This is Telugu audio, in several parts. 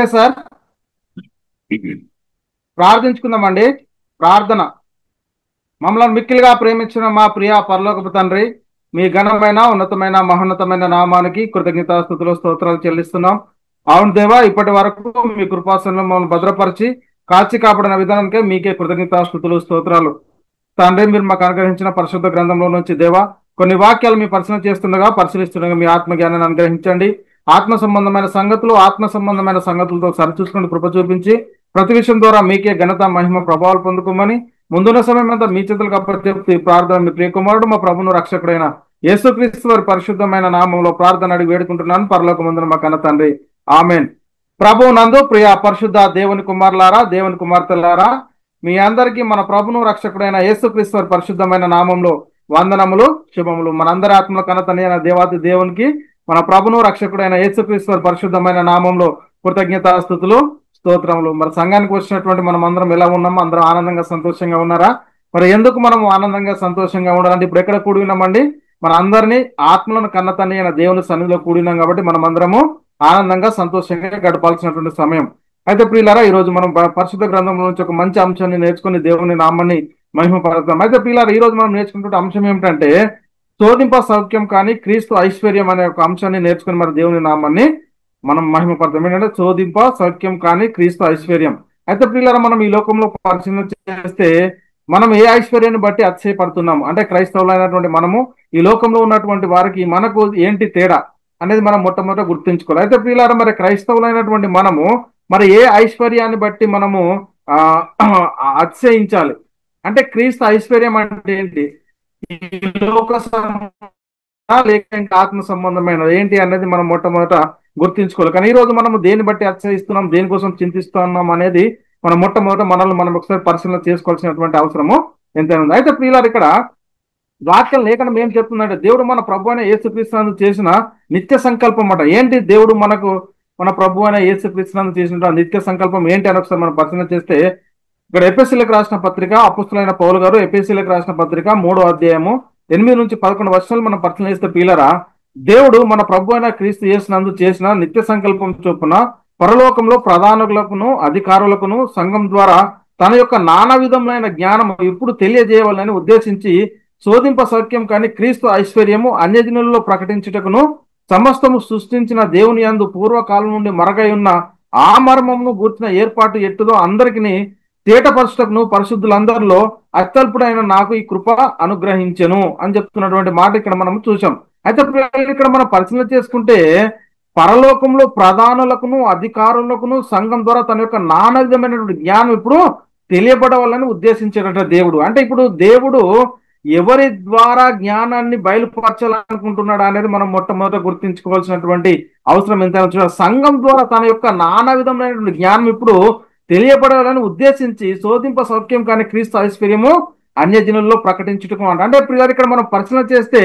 Okay sir, ప్రార్థించుకుందామండి. ప్రార్థన. మమ్మల్ని మిక్కిలిగా ప్రేమించిన మా ప్రియ పరలోకపు తండ్రి, మీ ఘనమైన ఉన్నతమైన మహోన్నతమైన నామానికి కృతజ్ఞతాస్తుతులు స్తోత్రాలు చెల్లిస్తున్నాం. అవును దేవా, ఇప్పటి వరకు మీ కృపాసనంలో మమ్మల్ని భద్రపరిచి కాచి కాపాడిన విధానానికే మీకే కృతజ్ఞతాస్తుతులు స్తోత్రాలు. తండ్రి, మీరు మాకు అనుగ్రహించిన పరిశుద్ధ గ్రంథంలో నుంచి దేవా కొన్ని వాక్యాలు మీ పరిశీలిస్తుండగా మీ ఆత్మ జ్ఞానాన్ని అనుగ్రహించండి. ఆత్మ సంబంధమైన సంగతులతో సరిచూసుకుని కృప చూపించి ప్రతి విషయం ద్వారా మీకే ఘనత మహిమ ప్రభావాలు పొందుకోమని ముందున్న సమయం అంతా మీ చేతులకు అప్పచెప్తి ప్రార్థన మీ ప్రియకుమారుడు మా ప్రభును రక్షకుడైన యేసుక్రీస్తు వారి పరిశుద్ధమైన నామంలో ప్రార్థన అడిగి వేడుకుంటున్నాను. పరలోకమందున మా కన్న తండ్రి, ఆమెన్. ప్రభువు నందు ప్రియ పరిశుద్ధ దేవుని కుమారులారా, దేవుని కుమార్తెలారా, మీ అందరికీ మన ప్రభును రక్షకుడైన యేసుక్రీస్తు వారి పరిశుద్ధమైన నామంలో వందనములు, శుభములు. మనందరి ఆత్మల కన్నతని అయిన దేవాతి దేవునికి మన ప్రభును రక్షకుడైన యేసుక్రీస్తు వారి పరిశుద్ధమైన నామంలో కృతజ్ఞతాస్తుతులు స్తోత్రములు. మరి సంఘానికి వచ్చినటువంటి మనం అందరం ఎలా ఉన్నామో, అందరం ఆనందంగా సంతోషంగా ఉన్నారా? మరి ఎందుకు మనం ఆనందంగా సంతోషంగా ఉండాలంటే ఇప్పుడు ఎక్కడ కూడి ఉన్నామండి? మన అందరినీ ఆత్మలను కన్నతని అయిన దేవుని సన్నిధిలో కూడినాం కాబట్టి మనం అందరము ఆనందంగా సంతోషంగా గడపాల్సినటువంటి సమయం. అయితే ప్రియులారా, ఈ రోజు మనం పరిశుద్ధ గ్రంథంలో నుంచి ఒక మంచి అంశాన్ని నేర్చుకుని దేవుని నామాన్ని మహిమపడతాం. అయితే ప్రియులారా, ఈ రోజు మనం నేర్చుకునే అంశం ఏమిటంటే శోధింప సౌఖ్యం కానీ క్రీస్తు ఐశ్వర్యం అనే ఒక అంశాన్ని నేర్చుకుని మరి దేవుని నామాన్ని మనం మహిమపడతాం. ఏంటంటే శోధింప సౌఖ్యం కానీ క్రీస్తు ఐశ్వర్యం. అయితే ప్రియులారా, మనం ఈ లోకంలో పరిశీలన చేస్తే మనం ఏ ఐశ్వర్యాన్ని బట్టి అతిశయపడుతున్నాం అంటే క్రైస్తవులైనటువంటి మనము ఈ లోకంలో ఉన్నటువంటి వారికి మనకు ఏంటి తేడా అనేది మనం మొట్టమొదట గుర్తుంచుకోవాలి. అయితే ప్రియులారా, మరి క్రైస్తవులైనటువంటి మనము మరి ఏ ఐశ్వర్యాన్ని బట్టి మనము అతిశయించాలి అంటే క్రీస్తు ఐశ్వర్యం అంటే ఏంటి, ఈ లోక లేక ఇంకా ఆత్మ సంబంధమైనది ఏంటి అనేది మనం మొట్టమొదట గుర్తించుకోవాలి. కానీ ఈ రోజు మనము దేని బట్టి అతిశయిస్తున్నాం, దేనికోసం చింతిస్తున్నాం అనేది మనం మొట్టమొదట మనల్ని మనం ఒకసారి పరిశీలన చేసుకోవాల్సినటువంటి అవసరము ఎంతైనా ఉంది. అయితే ప్రియులారా, ఇక్కడ వాక్యం లేకుండా ఏం చెప్తుందంటే దేవుడు మన ప్రభు అయిన యేసుక్రీస్తునందు చేసిన నిత్య సంకల్పం అట. ఏంటి దేవుడు మన ప్రభు అయిన యేసుక్రీస్తునందు చేసిన నిత్య సంకల్పం ఏంటి అని ఒకసారి మనం పరిశీలన చేస్తే ఇక్కడ ఎఫెసీయులకు రాసిన పత్రిక, అపోస్తలుడైన పౌలు గారు ఎఫెసీయులకు రాసిన పత్రిక 3వ అధ్యాయము 8 నుంచి 11 వర్షాలు మనం పరిశీలన చేస్తే ప్రియులారా, దేవుడు మన ప్రభు అయిన క్రీస్తు యేసునందు చేసిన నిత్య సంకల్పం చొప్పున పరలోకంలో ప్రధానులకును అధికారులకును సంఘం ద్వారా తన యొక్క నానా విధములైన జ్ఞానం ఇప్పుడు తెలియజేయాలని ఉద్దేశించి శోధింప సౌఖ్యం కానీ క్రీస్తు ఐశ్వర్యము అన్యజనులలో ప్రకటించుటకును సమస్తము సృష్టించిన దేవుని యందు పూర్వకాలం నుండి మరగై ఉన్న ఆ మర్మమును గూర్చిన ఏర్పాటు ఎట్టుదో అందరికీ తేటపరచుటకును పరిశుద్ధులందరిలో అత్యల్పుడైన నాకు ఈ కృప అనుగ్రహించెను అని చెప్తున్నటువంటి మాట ఇక్కడ మనం చూసాం. అయితే ఇక్కడ మనం పరిశీలన చేసుకుంటే పరలోకంలో ప్రధానులకును అధికారులకును సంఘం ద్వారా తన యొక్క నానా విధమైనటువంటి జ్ఞానం ఇప్పుడు తెలియబడవాలని ఉద్దేశించేట దేవుడు. అంటే ఇప్పుడు దేవుడు ఎవరి ద్వారా జ్ఞానాన్ని బయలుపరచాలనుకుంటున్నాడు అనేది మనం మొట్టమొదట గుర్తించుకోవాల్సినటువంటి అవసరం ఎంతైనా. సంఘం ద్వారా తన యొక్క నానా విధమైనటువంటి జ్ఞానం ఇప్పుడు తెలియబడాలని ఉద్దేశించి శోధింప సౌఖ్యం కానీ క్రీస్తు ఐశ్వర్యము అన్యజనుల్లో ప్రకటించుటకు అంటే ప్రియులారా, ఇక్కడ మనం పరిశీలన చేస్తే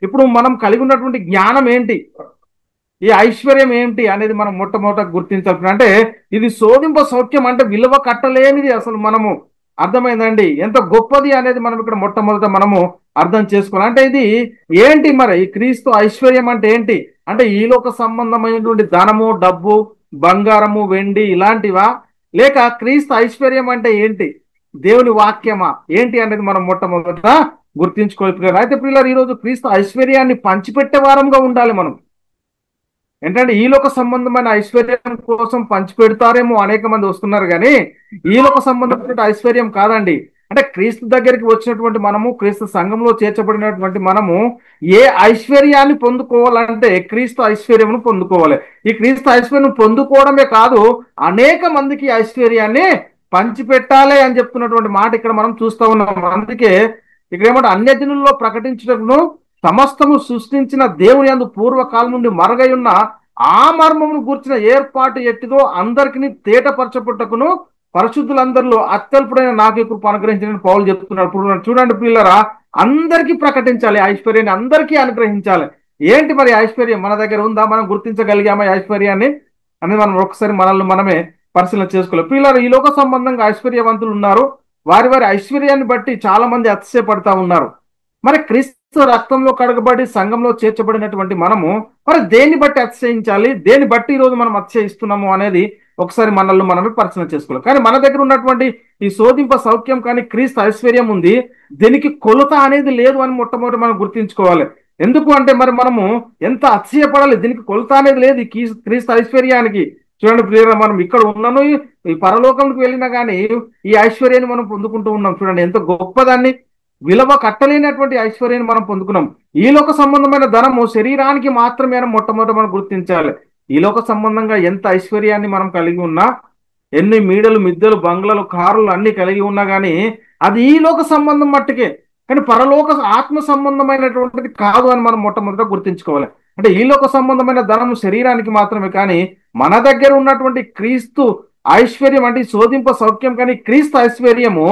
ఇప్పుడు మనం కలిగి ఉన్నటువంటి జ్ఞానం ఏంటి, ఈ ఐశ్వర్యం ఏంటి అనేది మనం మొట్టమొదట గుర్తించాలి. అంటే ఇది శోధింప సౌఖ్యం అంటే విలువ కట్టలేనిది. అసలు మనము అర్థమైందండి ఎంత గొప్పది అనేది మనం ఇక్కడ మొట్టమొదట మనము అర్థం చేసుకోవాలి. అంటే ఇది ఏంటి, మరి ఈ క్రీస్తు ఐశ్వర్యం అంటే ఏంటి అంటే ఈ లోక సంబంధమైనటువంటి ధనము, డబ్బు, బంగారము, వెండి ఇలాంటివా, లేక క్రీస్తు ఐశ్వర్యం అంటే ఏంటి, దేవుని వాక్యమా ఏంటి అనేది మనం మొట్టమొదట గుర్తించుకోవాలి. అయితే ప్రియులారా, ఈరోజు క్రీస్తు ఐశ్వర్యాన్ని పంచిపెట్టే వారంగా ఉండాలి మనం. ఏంటంటే ఈ లోక సంబంధమైన ఐశ్వర్యం కోసం పంచిపెడతారేమో అనేక మంది వస్తున్నారు, కానీ ఈ లోక సంబంధమైన ఐశ్వర్యం కాదండి. అంటే క్రీస్తు దగ్గరికి వచ్చినటువంటి మనము, క్రీస్తు సంఘంలో చేర్చబడినటువంటి మనము ఏ ఐశ్వర్యాన్ని పొందుకోవాలంటే క్రీస్తు ఐశ్వర్యమును పొందుకోవాలి. ఈ క్రీస్తు ఐశ్వర్యం పొందుకోవడమే కాదు, అనేక మందికి ఐశ్వర్యాన్ని పంచిపెట్టాలి అని చెప్తున్నటువంటి మాట ఇక్కడ మనం చూస్తూ ఉన్నాం. అందుకే ఇక్కడ ఏమంటే అన్యజనుల్లో ప్రకటించటకును సమస్తము సృష్టించిన దేవుని యందు పూర్వకాలం నుండి మరగై ఉన్న ఆ మర్మమును గూర్చిన ఏర్పాటు ఎట్టిదో అందరికీ తేటపరచబట్టుటకును పరిశుద్ధులందరిలో అత్యల్పుడైన నాకు ఈ కృప అనుగ్రహించిన పౌలు చెప్తున్నాడు. చూడండి ప్రియులారా, అందరికీ ప్రకటించాలి, ఐశ్వర్యాన్ని అందరికీ అనుగ్రహించాలి. ఏంటి మరి ఐశ్వర్యం మన దగ్గర ఉందా, మనం గుర్తించగలిగామా ఐశ్వర్యాన్ని అనేది మనం ఒకసారి మనల్ని మనమే పరిశీలన చేసుకోవాలి. ప్రియులారా, ఈ లోక సంబంధంగా ఐశ్వర్యవంతులు ఉన్నారు, వారి వారి ఐశ్వర్యాన్ని బట్టి చాలా మంది అతిశయపడతా ఉన్నారు. మరి క్రీస్తు రక్తంలో కడగబడి సంఘంలో చేర్చబడినటువంటి మనము మరి దేన్ని బట్టి అతిశయించాలి, దేన్ని బట్టి ఈరోజు మనం అతిశయిస్తున్నాము అనేది ఒకసారి మనల్ని మనమే పరిశీలన చేసుకోవాలి. కానీ మన దగ్గర ఉన్నటువంటి ఈ శోధింప సౌఖ్యం కానీ క్రీస్తు ఐశ్వర్యం ఉంది, దీనికి కొలత అనేది లేదు అని మొట్టమొదటి మనం గుర్తించుకోవాలి. ఎందుకు అంటే మరి మనము ఎంత అతిశయపడాలి, దీనికి కొలత అనేది లేదు ఈ క్రీస్తు ఐశ్వర్యానికి. చూడండి ప్రియరా, మనం ఇక్కడ ఉన్నాను, ఈ పరలోకంకి వెళ్ళినా కానీ ఈ ఐశ్వర్యాన్ని మనం పొందుకుంటూ ఉన్నాం. చూడండి ఎంత గొప్పదాన్ని, విలువ కట్టలేనటువంటి ఐశ్వర్యాన్ని మనం పొందుకున్నాం. ఈ లోక సంబంధమైన ధనము శరీరానికి మాత్రమే మొట్టమొదటి మనం గుర్తించాలి. ఈ లోక సంబంధంగా ఎంత ఐశ్వర్యాన్ని మనం కలిగి ఉన్నా, ఎన్ని మీడలు మిద్దెలు బంగ్లాలు కార్లు అన్ని కలిగి ఉన్నా కానీ అది ఈ లోక సంబంధం మట్టుకే, కానీ పరలోక ఆత్మ సంబంధమైనటువంటిది కాదు అని మనం మొట్టమొదట గుర్తించుకోవాలి. అంటే ఈ లోక సంబంధమైన ధనము శరీరానికి మాత్రమే, కానీ మన దగ్గర ఉన్నటువంటి క్రీస్తు ఐశ్వర్యం అంటే శోధింప సౌఖ్యం కానీ క్రీస్తు ఐశ్వర్యము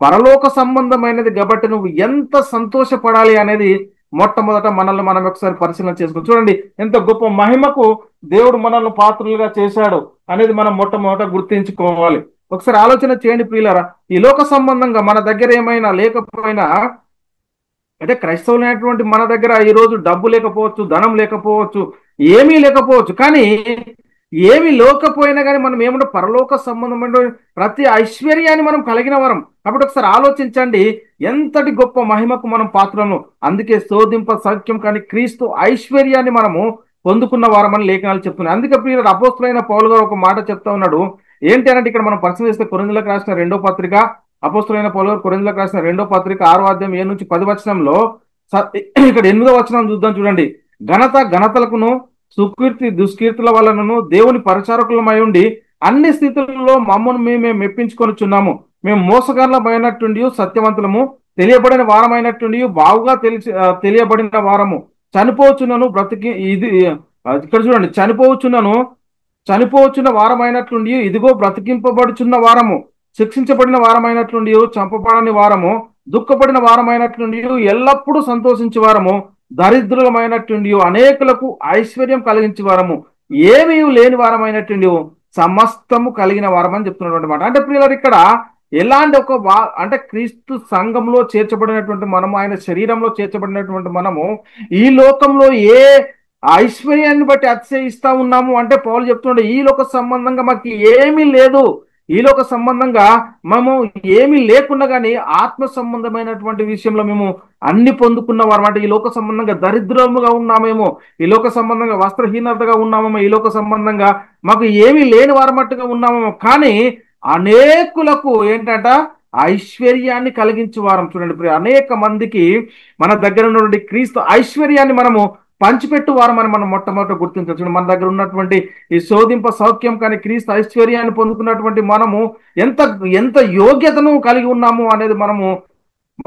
పరలోక సంబంధమైనది కాబట్టి నువ్వు ఎంత సంతోషపడాలి అనేది మొట్టమొదట మనల్ని మనం ఒకసారి పరిశీలన చేసుకోవాలి. చూడండి ఎంత గొప్ప మహిమకు దేవుడు మనల్ని పాత్రలుగా చేశాడు అనేది మనం మొట్టమొదట గుర్తించుకోవాలి. ఒకసారి ఆలోచన చేయండి ప్రియులారా, ఈ లోక సంబంధంగా మన దగ్గర ఏమైనా లేకపోయినా, అంటే క్రైస్తవులైనటువంటి మన దగ్గర ఈరోజు డబ్బు లేకపోవచ్చు, ధనం లేకపోవచ్చు, ఏమీ లేకపోవచ్చు, కానీ ఏమి లేకపోయినా కానీ మనం ఏమంటే పరలోక సంబంధమైన ప్రతి ఐశ్వర్యాన్ని మనం కలిగిన వరం. కాబట్టి ఒకసారి ఆలోచించండి ఎంతటి గొప్ప మహిమకు మనం పాత్రను. అందుకే శోధింప సౌఖ్యం కానీ క్రీస్తు ఐశ్వర్యాన్ని మనము పొందుకున్న వారమని లేఖనాలు చెప్తున్నాయి. అందుకే ప్రియుడు అపోస్తులైన పౌలు గారు ఒక మాట చెప్తా ఉన్నాడు. ఏంటి అంటే ఇక్కడ మనం పరిశీలిస్తే కొరింథీయులకు రాసిన 2వ పత్రిక, అపోస్తులైన పౌలు గారు కొరింథీయులకు రాసిన 2వ పత్రిక 6వ అధ్యాయం 7 నుంచి 10 వచనంలో ఇక్కడ 8వ వచనం చూద్దాం. చూడండి, ఘనతలకును సుకీర్తి దుష్కీర్తుల వలనను దేవుని పరిచారకులమై ఉండి అన్ని స్థితులలో మమ్మను మేమే మెప్పించుకొనిచున్నాము. మేము మోసగాళ్ళమైనట్టుండి సత్యవంతులము, తెలియబడిన వారమైనట్టుండి బావుగా తెలియబడిన వారము, చనిపోవచ్చునను బ్రతికి ఇది ఇక్కడ చూడండి, చనిపోవచ్చున్న వారమైనట్లుండి ఇదిగో బ్రతికింపబడుచున్న వారము, శిక్షించబడిన వారమైనట్లుండి చంపబడని వారము, దుఃఖపడిన వారమైనట్లుండి ఎల్లప్పుడూ సంతోషించే వారము, దరిద్రులమైనట్టుండి అనేకులకు ఐశ్వర్యం కలిగించే వారము, ఏమీ లేని వారమైనట్టుండి సమస్తము కలిగిన వారమని చెప్తున్నటువంటి మాట. అంటే ప్రియులారు ఇక్కడ ఎలాంటి అంటే క్రీస్తు సంఘంలో చేర్చబడినటువంటి మనము, ఆయన శరీరంలో చేర్చబడినటువంటి మనము ఈ లోకంలో ఏ ఐశ్వర్యాన్ని బట్టి అతిశయిస్తా ఉన్నాము అంటే పౌలు చెప్తుండే ఈ లోక సంబంధంగా మాకు ఏమీ లేదు, ఈ లోక సంబంధంగా మేము ఏమీ లేకుండా కానీ ఆత్మ సంబంధమైనటువంటి విషయంలో మేము అన్ని పొందుకున్న వారు. అంటే ఈ లోక సంబంధంగా దరిద్రముగా ఉన్నామేమో, ఈ లోక సంబంధంగా వస్త్రహీనతగా ఉన్నామేమో, ఈ లోక సంబంధంగా మాకు ఏమీ లేని వారమట్టుగా ఉన్నామేమో, కానీ అనేకులకు ఏంటంట ఐశ్వర్యాన్ని కలిగించే వారం. చూడండి, అనేక మందికి మన దగ్గర ఉన్నటువంటి క్రీస్తు ఐశ్వర్యాన్ని మనము పంచిపెట్టు వారమని మనం మొట్టమొదట గుర్తించవచ్చు. మన దగ్గర ఉన్నటువంటి ఈ శోధింప సౌఖ్యం కానీ క్రీస్తు ఐశ్వర్యాన్ని పొందుకున్నటువంటి మనము ఎంత యోగ్యతను కలిగి ఉన్నాము అనేది మనము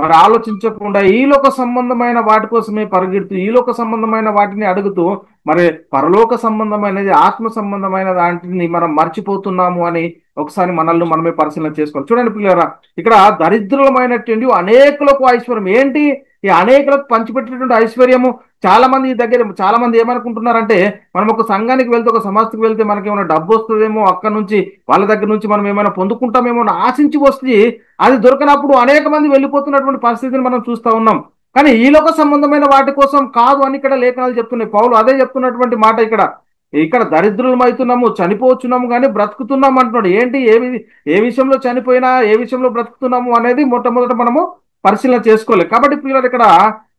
మరి ఆలోచించకుండా ఈ లోక సంబంధమైన వాటి కోసమే పరిగెడుతూ, ఈ లోక సంబంధమైన వాటిని అడుగుతూ మరి పరలోక సంబంధమైనది ఆత్మ సంబంధమైన దాంటిని మనం మర్చిపోతున్నాము అని ఒకసారి మనల్ని మనమే పరిశీలన చేసుకోవాలి. చూడండి పిల్లరా, ఇక్కడ దరిద్రులమైనటువంటి అనేకులకు ఐశ్వర్యం ఏంటి, ఈ అనేకులకు పంచిపెట్టినటువంటి ఐశ్వర్యము. చాలా మంది ఏమనుకుంటున్నారంటే మనం ఒక సంఘానికి వెళ్తే, ఒక సమాజకు వెళ్తే మనకి ఏమైనా డబ్బు వస్తుందేమో, అక్కడ నుంచి వాళ్ళ దగ్గర నుంచి మనం ఏమైనా పొందుకుంటామేమో అని ఆశించి వస్తే అది దొరకనప్పుడు అనేక మంది వెళ్ళిపోతున్నటువంటి పరిస్థితిని మనం చూస్తూ ఉన్నాం. కానీ ఈ లోక సంబంధమైన వాటి కోసం కాదు అని ఇక్కడ లేఖనాలు చెప్తున్నాయి. పౌలు అదే చెప్తున్నటువంటి మాట. ఇక్కడ దరిద్రులం అవుతున్నాము, చనిపోవచ్చున్నాము కానీ బ్రతుకుతున్నాము అంటున్నాడు. ఏంటి, ఏ విషయంలో చనిపోయినా ఏ విషయంలో బ్రతుకుతున్నాము అనేది మొట్టమొదట మనము పరిశీలన చేసుకోవాలి. కాబట్టి పిల్లలు ఇక్కడ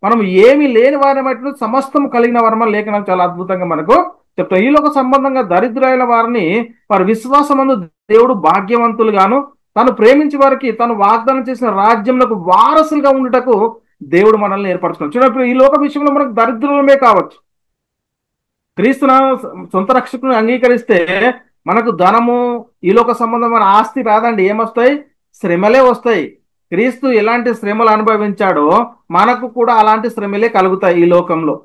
మనం ఏమి లేని వారమైతే సమస్తం కలిగిన వారమని లేఖనాలు చాలా అద్భుతంగా మనకు చెప్తాం. ఈ లోక సంబంధంగా దరిద్రులైన వారిని వారి విశ్వాసమందు దేవుడు భాగ్యవంతులుగాను, తాను ప్రేమించే వారికి తాను వాగ్దానం చేసిన రాజ్యంలో వారసులుగా ఉండుటకు దేవుడు మనల్ని ఏర్పరచుకున్నాడు. చూడండి, ఈ లోక విషయంలో మనకు దరిద్రులమే కావచ్చు, క్రీస్తును సొంత రక్షకుని అంగీకరిస్తే మనకు ధనము ఈ లోక సంబంధమైన ఆస్తి రాదండి. ఏమొస్తాయి? శ్రమలే వస్తాయి. క్రీస్తు ఎలాంటి శ్రమలు అనుభవించాడో మనకు కూడా అలాంటి శ్రమలే కలుగుతాయి ఈ లోకంలో.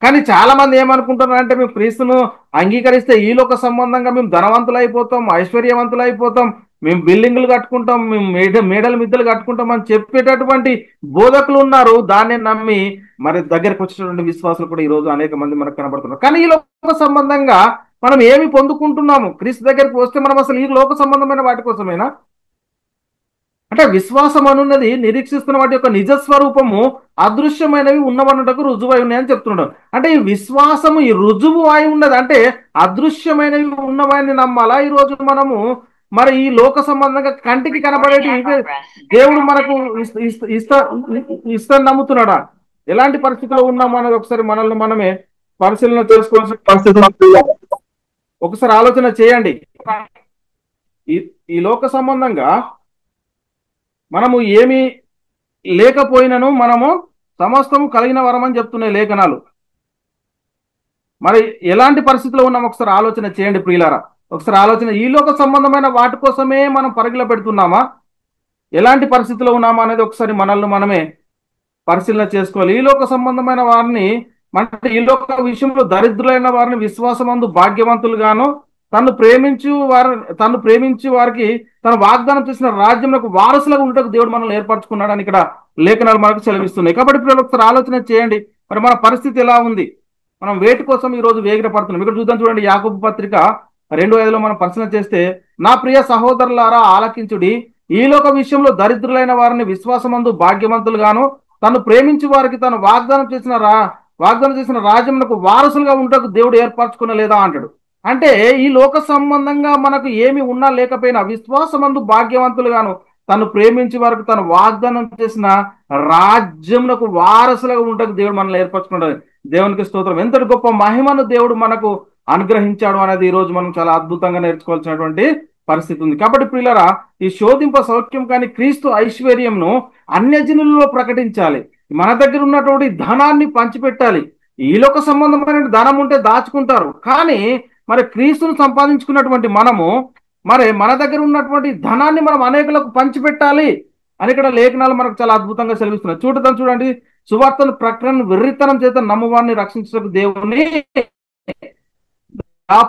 కానీ చాలా మంది ఏమనుకుంటున్నారంటే మేము క్రీస్తును అంగీకరిస్తే ఈ లోక సంబంధంగా మేము ధనవంతులు అయిపోతాం, ఐశ్వర్యవంతులు అయిపోతాం, మేము బిల్డింగులు కట్టుకుంటాం, మేము మేడల మిద్దలు కట్టుకుంటాం అని చెప్పేటటువంటి బోధకులు ఉన్నారు. దాన్ని నమ్మి మరి దగ్గరకు వచ్చేటటువంటి విశ్వాసులు కూడా ఈ రోజు అనేక మంది మనకు కనబడుతున్నారు. కానీ ఈ లోక సంబంధంగా మనం ఏమి పొందుకుంటున్నాము? క్రీస్తు దగ్గరికి వస్తే మనం అసలు ఈ లోక సంబంధమైన వాటి కోసమేనా? అంటే విశ్వాసం అనున్నది నిరీక్షిస్తున్న వాటి యొక్క నిజస్వరూపము అదృశ్యమైనవి ఉన్నవన్నటకు రుజువై ఉన్నాయని చెప్తున్నాడు. అంటే ఈ విశ్వాసము ఈ రుజువు అయి ఉన్నది అంటే అదృశ్యమైనవి ఉన్నవని నమ్మాలా ఈ రోజు మనము? మరి ఈ లోక సంబంధంగా కంటికి కనబడేటి దేవుడు మనకు ఇస్తాను నమ్ముతున్నాడా? ఎలాంటి పరిస్థితిలో ఉన్నాము అనేది ఒకసారి మనల్ని మనమే పరిశీలన చేసుకోవాల్సిన పరిస్థితి. ఒకసారి ఆలోచన చేయండి. ఈ లోక సంబంధంగా మనము ఏమి లేకపోయినను మనము సమస్తము కలిగిన వరమని చెప్తున్నాయి లేఖనాలు. మరి ఎలాంటి పరిస్థితిలో ఉన్నాము ఒకసారి ఆలోచన చేయండి ప్రియులారా. ఒకసారి ఆలోచన, ఈ లోక సంబంధమైన వాటి కోసమే మనం పరుగులు పెడుతున్నామా, ఎలాంటి పరిస్థితిలో ఉన్నామా అనేది ఒకసారి మనల్ని మనమే పరిశీలన చేసుకోవాలి. ఈ లోక సంబంధమైన వారిని అంటే ఈ లోక విషయంలో దరిద్రులైన వారిని విశ్వాసమందు భాగ్యవంతులుగాను తను ప్రేమించి వారికి తను వాగ్దానం చేసిన రాజ్యంలో వారసులుగా ఉండటకు దేవుడు మనల్ని ఏర్పరచుకున్నాడని ఇక్కడ లేఖనాలు మనకు సెలవిస్తున్నాయి. కాబట్టి ఇప్పుడు ఒకసారి ఆలోచన చేయండి, మరి మన పరిస్థితి ఎలా ఉంది, మనం వేటి కోసం ఈ రోజు వేగిర పడుతున్నాం. ఇక్కడ చూద్దాం చూడండి, యాకోబు పత్రిక 2:5 మనం పరిశీలన చేస్తే, నా ప్రియ సహోదరులారా ఆలకించుడి, ఈ లోక విషయంలో దరిద్రులైన వారిని విశ్వాసమందు భాగ్యవంతులుగాను తను ప్రేమించి వారికి తను వాగ్దానం చేసిన రాజ్యమునకు వారసులుగా ఉండటకు దేవుడు ఏర్పరచుకునలేదా అంటాడు. అంటే ఈ లోక సంబంధంగా మనకు ఏమి ఉన్నా లేకపోయినా విశ్వాసమందు భాగ్యవంతులుగాను తను ప్రేమించి వారికి తను వాగ్దానం చేసిన రాజ్యమునకు వారసులుగా ఉండటకు దేవుడు మనల్ని ఏర్పరచుకున్నాడు. దేవునికి స్తోత్రం. ఎంతటి గొప్ప మహిమను దేవుడు మనకు అనుగ్రహించాడు అనేది ఈ రోజు మనం చాలా అద్భుతంగా నేర్చుకోవాల్సినటువంటి పరిస్థితి ఉంది. కాబట్టి ప్రియులారా, ఈ శోధింప సౌఖ్యం కానీ క్రీస్తు ఐశ్వర్యంను అన్యజనులలో ప్రకటించాలి. మన దగ్గర ఉన్నటువంటి ధనాన్ని పంచిపెట్టాలి. ఈ లోక సంబంధమైన ధనం ఉంటే దాచుకుంటారు, కానీ మరి క్రీస్తును సంపాదించుకున్నటువంటి మనము మరి మన దగ్గర ఉన్నటువంటి ధనాన్ని మనం అనేకులకు పంచిపెట్టాలి అని ఇక్కడ లేఖనాలు మనకు చాలా అద్భుతంగా సెలవిస్తున్నాయి. చూడండి, సువార్తను ప్రకటన వెర్రితనం చేత నమ్మువారిని రక్షించడానికి దేవుని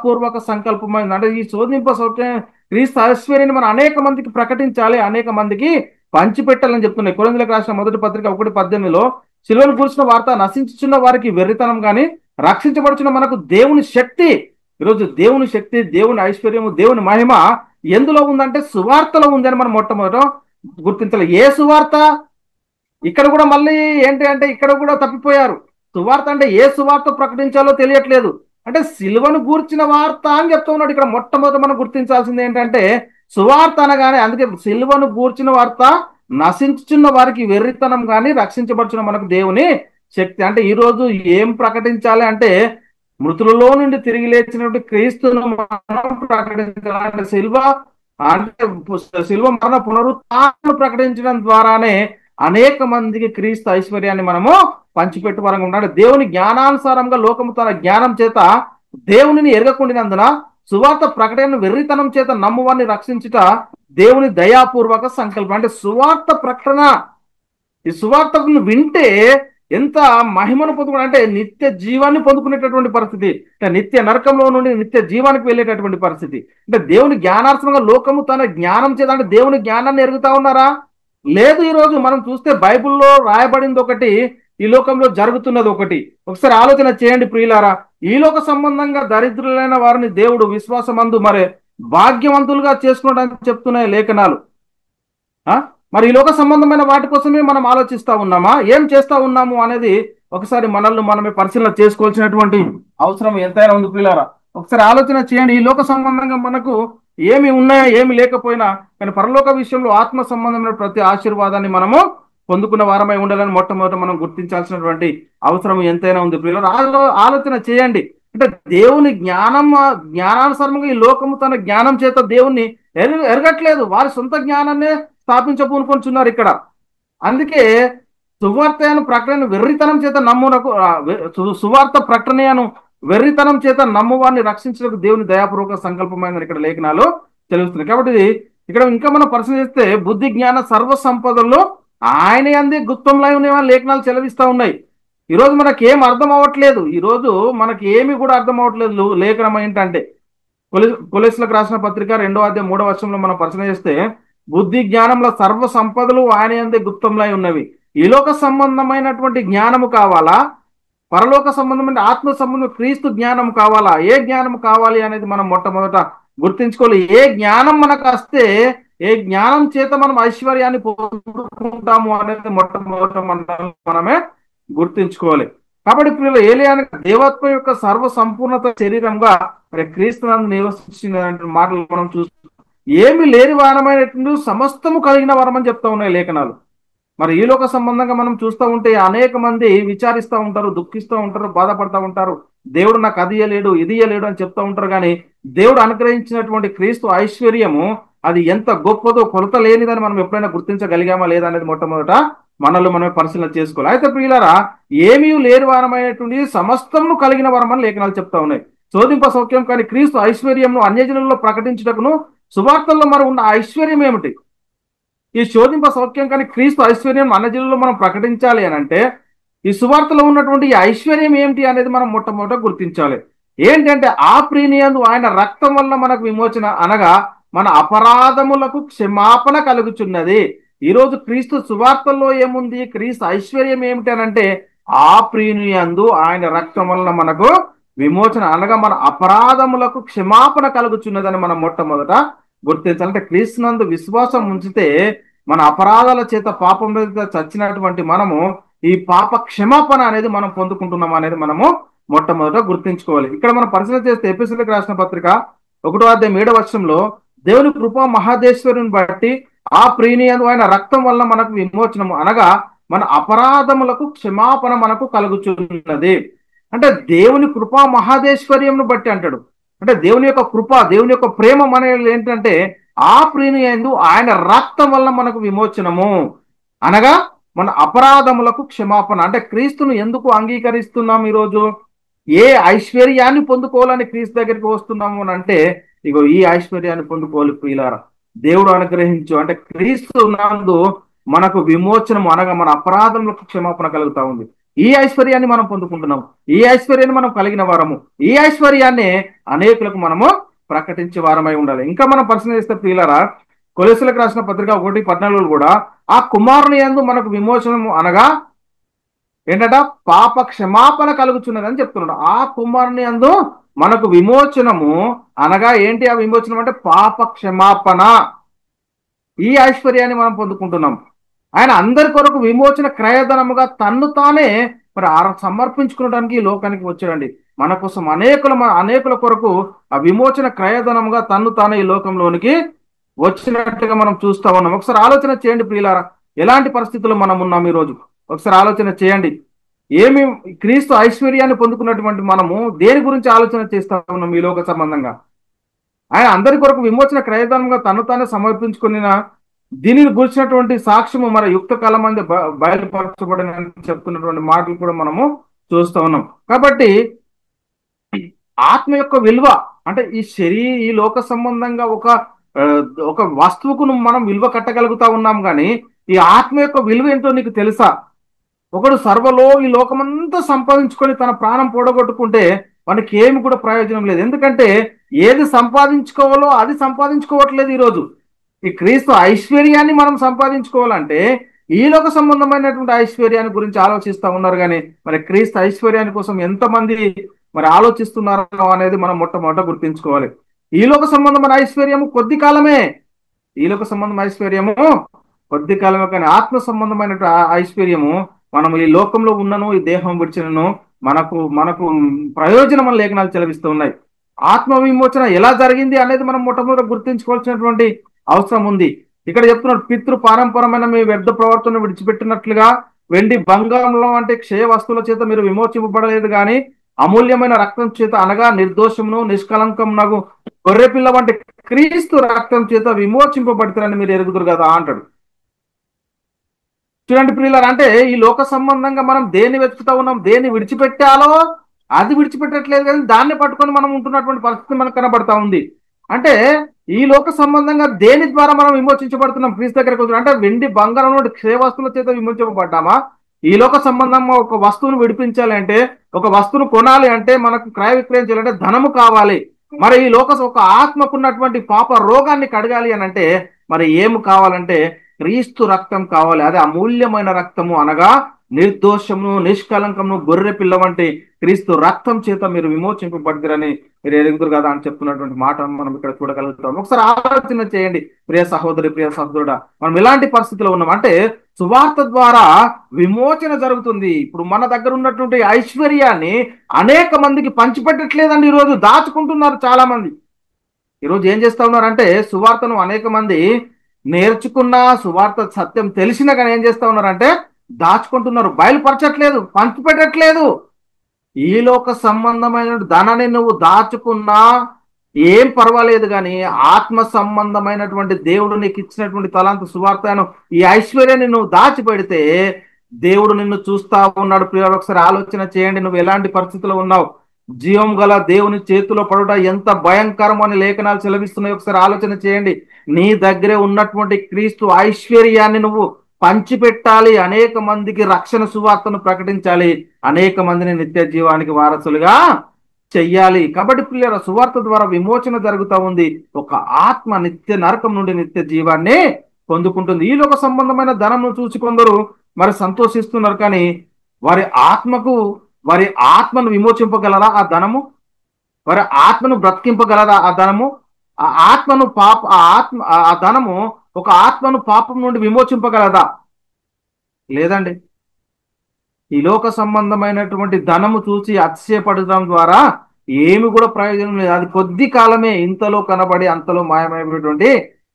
పూర్వక సంకల్పమైంది. అంటే ఈ శోధింప సౌఖ్యం క్రీస్తు ఐశ్వర్యాన్ని మనం అనేక మందికి ప్రకటించాలి, అనేక మందికి పంచిపెట్టాలని చెప్తున్నాయి. కొరింథీయులకు రాసిన మొదటి పత్రిక 1:18 సిలువను కూర్చున్న వార్త నశించుచున్న వారికి వెర్రితనం కానీ రక్షించబడుచున్న మనకు దేవుని శక్తి. ఈరోజు దేవుని శక్తి, దేవుని ఐశ్వర్యము, దేవుని మహిమ ఎందులో ఉందంటే సువార్తలో ఉందని మనం మొట్టమొదట గుర్తించాలి. ఏ సువార్త? ఇక్కడ కూడా మళ్ళీ ఏంటి అంటే ఇక్కడ కూడా తప్పిపోయారు. సువార్త అంటే ఏ సువార్త ప్రకటించాలో తెలియట్లేదు. అంటే సిలువను గూర్చిన వార్త అని చెప్తా ఉన్నాడు. ఇక్కడ మొట్టమొదట మనం గుర్తించాల్సింది ఏంటంటే సువార్త అనగానే, అందుకే సిలువను గూర్చిన వార్త నశించుచున్న వారికి వెర్రితనం కానీ రక్షించబడుచున్న మనకు దేవుని శక్తి. అంటే ఈరోజు ఏం ప్రకటించాలి అంటే మృతులలో నుండి తిరిగి లేచినటువంటి క్రీస్తును మనం ప్రకటించాలి. సిల్వ మరణ పునరుత్థానం ప్రకటించడం ద్వారానే అనేక మందికి క్రీస్తు ఐశ్వర్యాన్ని మనము పంచిపెట్టు వరంగా ఉన్నాడు. దేవుని జ్ఞానానుసారంగా లోకము తన జ్ఞానం చేత దేవునిని ఎరగకుండినందున సువార్త ప్రకటన వెర్రితనం చేత నమ్మువారిని రక్షించుట దేవుని దయాపూర్వక సంకల్పం. అంటే సువార్త ప్రకటన, ఈ సువార్తను వింటే ఎంత మహిమను పొందుకున్నా అంటే నిత్య జీవాన్ని పొందుకునేటటువంటి పరిస్థితి, అంటే నిత్య నరకంలో నుండి నిత్య జీవానికి వెళ్ళేటటువంటి పరిస్థితి. అంటే దేవుని జ్ఞానార్థంగా లోకము తన జ్ఞానం చేత, అంటే దేవుని జ్ఞానాన్ని ఎరుగుతా ఉన్నారా? లేదు. ఈరోజు మనం చూస్తే బైబిల్లో రాయబడింది ఒకటి, ఈ లోకంలో జరుగుతున్నది ఒకటి. ఒకసారి ఆలోచన చేయండి ప్రియులారా. ఈ లోక సంబంధంగా దరిద్రులైన వారిని దేవుడు విశ్వాసమందు మరి భాగ్యవంతులుగా చేసుకున్నాడని చెప్తున్నాయి లేఖనాలు. మరి ఈ లోక సంబంధమైన వాటి కోసమే మనం ఆలోచిస్తా ఉన్నామా, ఏం చేస్తా ఉన్నాము అనేది ఒకసారి మనల్ని మనమే పరిశీలన చేసుకోవాల్సినటువంటి అవసరం ఎంతైనా ఉంది ప్రియులారా. ఒకసారి ఆలోచన చేయండి. ఈ లోక సంబంధంగా మనకు ఏమి ఉన్నాయా, ఏమి లేకపోయినా కానీ పరలోక విషయంలో ఆత్మ సంబంధమైన ప్రతి ఆశీర్వాదాన్ని మనము పొందుకున్న వారమై ఉండాలని మొట్టమొదట మనం గుర్తించాల్సినటువంటి అవసరం ఎంతైనా ఉంది ప్రియులారా. ఆలోచన చేయండి. అంటే దేవుని జ్ఞానానుసారంగా ఈ లోకము తన జ్ఞానం చేత దేవుణ్ణి ఎరగట్లేదు, వారి సొంత జ్ఞానాన్నే స్థాపించబూనుకొంటున్నారు ఇక్కడ. అందుకే సువార్తను ప్రకటన వెర్రితనం చేత సువార్త ప్రకటనను వెర్రితనం చేత నమ్మువారిని రక్షించడానికి దేవుని దయాపూర్వక సంకల్పమైందని ఇక్కడ లేఖనాలు తెలుస్తున్నాయి. కాబట్టి ఇక్కడ ఇంకా మనం పరిశీలిస్తే బుద్ధి జ్ఞాన సర్వ సంపదల్లో ఆయన యందే గుప్తంలో ఉన్నాయని లేఖనాలు చెలవిస్తా ఉన్నాయి. ఈరోజు మనకి ఏం అర్థం అవ్వట్లేదు, ఈరోజు మనకి ఏమి కూడా అర్థం అవ్వట్లేదు. లేఖనం ఏంటంటే కొలెస్లకు రాసిన పత్రిక 2:3 మనం పరిశీలన చేస్తే బుద్ధి జ్ఞానంలో సర్వ సంపదలు ఆయన యందే గుప్తంలో ఉన్నవి. ఈ లోక సంబంధమైనటువంటి జ్ఞానము కావాలా, పరలోక సంబంధమైన ఆత్మ సంబంధం క్రీస్తు జ్ఞానం కావాలా? ఏ జ్ఞానం కావాలి అనేది మనం మొట్టమొదట గుర్తించుకోవాలి. ఏ జ్ఞానం మనకు వస్తే ఏ జ్ఞానం చేత మనం ఐశ్వర్యాన్ని పొందుకుంటాము అనేది మొట్టమొదట మనమే గుర్తించుకోవాలి. కాబట్టి పిల్లలు ఏలియాని దేవత్వం యొక్క సర్వ సంపూర్ణత శరీరంగా మరి క్రీస్తునందు నివసించిన మాటలు మనం చూస్తాం. ఏమి లేని వారమైనటువంటి సమస్తము కలిగిన వరం అని చెప్తా ఉన్నాయి లేఖనాలు. మరి ఈ లోక సంబంధంగా మనం చూస్తూ ఉంటే అనేక మంది విచారిస్తూ ఉంటారు, దుఃఖిస్తూ ఉంటారు, బాధపడతా ఉంటారు. దేవుడు నాకు అది ఇయ్యలేడు, ఇది ఇయ్యలేడు అని చెప్తూ ఉంటారు. కానీ దేవుడు అనుగ్రహించినటువంటి క్రీస్తు ఐశ్వర్యము అది ఎంత గొప్పదో, కొలత లేనిదని మనం ఎప్పుడైనా గుర్తించగలిగామా లేదా అనేది మొట్టమొదట మనల్ని మనమే పరిశీలన చేసుకోవాలి. అయితే ప్రియులారా, ఏమీ లేని వారమైనటువంటి సమస్తము కలిగిన వరం అని లేఖనాలు చెప్తా ఉన్నాయి. శోధింప సౌఖ్యం కానీ క్రీస్తు ఐశ్వర్యంను అన్యజనుల్లో ప్రకటించుటకును సువార్తల్లో మరి ఉన్న ఐశ్వర్యం ఏమిటి? ఈ శోధింప సౌఖ్యం కానీ క్రీస్తు ఐశ్వర్యం అన్యజనుల్లో మనం ప్రకటించాలి అని అంటే ఈ సువార్తలో ఉన్నటువంటి ఈ ఐశ్వర్యం ఏమిటి అనేది మనం మొట్టమొదట గుర్తించాలి. ఏంటంటే ఆ ప్రీనియందు ఆయన రక్తం వల్ల మనకు విమోచన, అనగా మన అపరాధములకు క్షమాపణ కలుగుచున్నది. ఈరోజు క్రీస్తు సువార్తల్లో ఏముంది? క్రీస్తు ఐశ్వర్యం ఏమిటి అని అంటే ఆ ప్రీనియందు ఆయన రక్తం వల్ల మనకు విమోచన, అనగా మన అపరాధములకు క్షమాపణ కలుగుచున్నదని మనం మొట్టమొదట గుర్తించాలంటే క్రీస్తునందు విశ్వాసం ఉంచితే మన అపరాధాల చేత పాపం మీద చచ్చినటువంటి మనము ఈ పాప క్షమాపణ అనేది మనం పొందుకుంటున్నాం అనేది మనము మొట్టమొదట గుర్తించుకోవాలి. ఇక్కడ మనం పరిశీలన చేస్తే ఎఫెసీయులకు రాసిన పత్రిక 1:7 దేవుని కృపా మహాదేశ్వరుని బట్టి ఆ ప్రీనియందు ఆయన రక్తం వల్ల మనకు విమోచనము, అనగా మన అపరాధములకు క్షమాపణ మనకు కలుగుచున్నది. అంటే దేవుని కృపా మహాదేశ్వర్యంను బట్టి అంటాడు. అంటే దేవుని యొక్క కృప, దేవుని యొక్క ప్రేమ అనేది ఏంటంటే ఆ ప్రీనియందు ఆయన రక్తం వల్ల మనకు విమోచనము, అనగా మన అపరాధములకు క్షమాపణ. అంటే క్రీస్తును ఎందుకు అంగీకరిస్తున్నాం? ఈరోజు ఏ ఐశ్వర్యాన్ని పొందుకోవాలని క్రీస్తు దగ్గరికి వస్తున్నాము అని అంటే ఇగో ఈ ఐశ్వర్యాన్ని పొందుకోవాలి ప్రియులారా. దేవుడు అనుగ్రహించు అంటే క్రీస్తు నందు మనకు విమోచనము, అనగా మన అపరాధములకు క్షమాపణ కలుగుతా ఉంది. ఈ ఐశ్వర్యాన్ని మనం పొందుకుంటున్నాం, ఈ ఐశ్వర్యాన్ని మనం కలిగిన వారము, ఈ ఐశ్వర్యాన్ని అనేకులకు మనము ప్రకటించే వారమై ఉండాలి. ఇంకా మనం పరిశీలన చేస్తే ప్రియులారా, కొలెస్సీలకు రాసిన పత్రిక 1:14 కూడా ఆ కుమారుని యందు మనకు విమోచనము, అనగా ఏంటట పాప క్షమాపణ కలుగుచున్నది అని చెప్తున్నాడు. ఆ కుమారుని యందు మనకు విమోచనము, అనగా ఏంటి ఆ విమోచనం అంటే పాప క్షమాపణ. ఈ ఐశ్వర్యాన్ని మనం పొందుకుంటున్నాం. ఆయన అందరి కొరకు విమోచన క్రయధనముగా తన్ను తానే మరి సమర్పించుకోవడానికి ఈ లోకానికి వచ్చాడండి. మన కోసం అనేకుల కొరకు ఆ విమోచన క్రయధనముగా తన్ను తానే ఈ లోకంలోనికి వచ్చినట్టుగా మనం చూస్తా ఉన్నాం. ఒకసారి ఆలోచన చేయండి ప్రియులారా, ఎలాంటి పరిస్థితుల్లో మనం ఉన్నాం ఈరోజు ఒకసారి ఆలోచన చేయండి. ఏమి క్రీస్తు ఐశ్వర్యాన్ని పొందుకున్నటువంటి మనము దేని గురించి ఆలోచన చేస్తా ఉన్నాం? ఈ లోక సంబంధంగా ఆయన అందరి కొరకు విమోచన క్రయధనంగా తను తానే సమర్పించుకున్న దీనిని గురించినటువంటి సాక్ష్యము మన యుక్త కాలం మంది బయలుపరచబడిన చెప్తున్నటువంటి మాటలు కూడా మనము చూస్తూ ఉన్నాం. కాబట్టి ఆత్మ యొక్క విలువ అంటే ఈ లోక సంబంధంగా ఒక వస్తువుకు మనం విలువ కట్టగలుగుతా ఉన్నాం. కానీ ఈ ఆత్మ యొక్క విలువ ఏంటో నీకు తెలుసా? ఒకడు సర్వలో ఈ లోకమంతా సంపాదించుకొని తన ప్రాణం పోడగొట్టుకుంటే మనకి ఏమి కూడా ప్రయోజనం లేదు. ఎందుకంటే ఏది సంపాదించుకోవాలో అది సంపాదించుకోవట్లేదు. ఈరోజు ఈ క్రీస్తు ఐశ్వర్యాన్ని మనం సంపాదించుకోవాలంటే ఈ లోక సంబంధమైనటువంటి ఐశ్వర్యాన్ని గురించి ఆలోచిస్తూ ఉన్నారు. కానీ మరి క్రీస్తు ఐశ్వర్యాన్ని కోసం ఎంతమంది మరి ఆలోచిస్తున్నారో అనేది మనం మొట్టమొదట గుర్తించుకోవాలి. ఈ లోక సంబంధమైన ఐశ్వర్యము కొద్ది కాలమే, ఈ లోక సంబంధం ఐశ్వర్యము కొద్ది కాలమే. కానీ ఆత్మ సంబంధమైన ఐశ్వర్యము మనం ఈ లోకంలో ఉన్నను ఈ దేహం విడిచినను మనకు ప్రయోజనం అని లేఖనాలు చెలవిస్తూ ఉన్నాయి. ఆత్మ విమోచన ఎలా జరిగింది అనేది మనం మొట్టమొదటి గుర్తించుకోవాల్సినటువంటి అవసరం ఉంది. ఇక్కడ చెప్తున్నాడు, పితృ పారంపరమైన మీ వ్యర్థ ప్రవర్తన విడిచిపెట్టినట్లుగా వెండి బంగారంలో అంటే క్షయ వస్తువుల చేత మీరు విమోచింపబడలేదు, కానీ అమూల్యమైన రక్తం చేత, అనగా నిర్దోషమును నిష్కలంకమునగు గొర్రెపిల్ల వంటి క్రీస్తు రక్తం చేత విమోచింపబడతారని మీరు ఎరుగుదురు కదా అంటాడు. చూడండి ప్రియులారా, అంటే ఈ లోక సంబంధంగా మనం దేన్ని వెతుకుతా ఉన్నాం, దేన్ని విడిచిపెట్టాలో అది విడిచిపెట్టట్లేదు, కానీ దాన్ని పట్టుకొని మనం ఉంటున్నటువంటి పరిస్థితి మనకు కనబడతా ఉంది. అంటే ఈ లోక సంబంధంగా దేని ద్వారా మనం విమోచించబడుతున్నాం? క్రీస్తు దగ్గరకు వచ్చి అంటే వెండి బంగారం నుండి క్షయ వస్తువుల చేత విమోచింపబడ్డామా? ఈ లోక సంబంధంగా ఒక వస్తువును విడిపించాలి అంటే, ఒక వస్తువును కొనాలి అంటే, మనకు క్రయ విక్రయం చేయాలంటే ధనము కావాలి. మరి ఈ ఒక ఆత్మకున్నటువంటి పాప రోగాన్ని కడగాలి అని అంటే మరి ఏమి కావాలంటే క్రీస్తు రక్తం కావాలి. అదే అమూల్యమైన రక్తము, అనగా నిర్దోషమును నిష్కలంకమును గొర్రె పిల్ల వంటి క్రీస్తు రక్తం చేత మీరు విమోచింపబడ్డారని మీరు ఎదుగుతారు కదా అని చెప్తున్నటువంటి మాట మనం ఇక్కడ చూడగలుగుతాం. ఒకసారి ఆలోచన చేయండి ప్రియ సహోదరి, ప్రియ సహోదరుడా, మనం ఎలాంటి పరిస్థితిలో ఉన్నాం అంటే సువార్త ద్వారా విమోచన జరుగుతుంది. ఇప్పుడు మన దగ్గర ఉన్నటువంటి ఐశ్వర్యాన్ని అనేక మందికి పంచిపెట్టట్లేదండి. ఈరోజు దాచుకుంటున్నారు చాలా మంది. ఈరోజు ఏం చేస్తా ఉన్నారంటే సువార్తను అనేక మంది నేర్చుకున్నా, సువార్త సత్యం తెలిసినా కానీ ఏం చేస్తా ఉన్నారంటే దాచుకుంటున్నారు, బయలుపరచట్లేదు, పంచిపెట్టట్లేదు. ఈ లోక సంబంధమైన ధనాన్ని నువ్వు దాచుకున్నా ఏం పర్వాలేదు, కానీ ఆత్మ సంబంధమైనటువంటి దేవుడు నీకు ఇచ్చినటువంటి తలాంతు సువార్తను, ఈ ఐశ్వర్యాన్ని నువ్వు దాచిపెడితే దేవుడు నిన్ను చూస్తా ఉన్నాడు. ప్రియులు, ఒకసారి ఆలోచన చేయండి, నువ్వు ఎలాంటి పరిస్థితిలో ఉన్నావు. జీవం గల దేవుని చేతిలో పడుట ఎంత భయంకరం అని లేఖనాలు సెలవిస్తున్నాయి. ఒకసారి ఆలోచన చేయండి. నీ దగ్గరే ఉన్నటువంటి క్రీస్తు ఐశ్వర్యాన్ని నువ్వు పంచిపెట్టాలి, అనేక మందికి రక్షణ సువార్తను ప్రకటించాలి, అనేక మందిని నిత్య జీవానికి వారసులుగా చెయ్యాలి. కాబట్టి పిల్లల సువార్త ద్వారా విమోచన జరుగుతూ ఉంది. ఒక ఆత్మ నిత్య నరకం నుండి నిత్య జీవాన్ని పొందుకుంటుంది. ఈ లోక సంబంధమైన ధనము చూసి కొందరు మరి సంతోషిస్తున్నారు, కానీ వారి ఆత్మను విమోచింపగలరా ఆ ధనము? వారి ఆత్మను బ్రతికింపగలరా ఆ ధనము? ఆ ధనము ఒక ఆత్మను పాపం నుండి విమోచింపగలదా? లేదండి. ఈ లోక సంబంధమైనటువంటి ధనము చూసి అతిశయపడడం ద్వారా ఏమి కూడా ప్రయోజనం లేదు. అది కొద్ది కాలమే, ఇంతలో కనబడి అంతలో మాయమైనటువంటి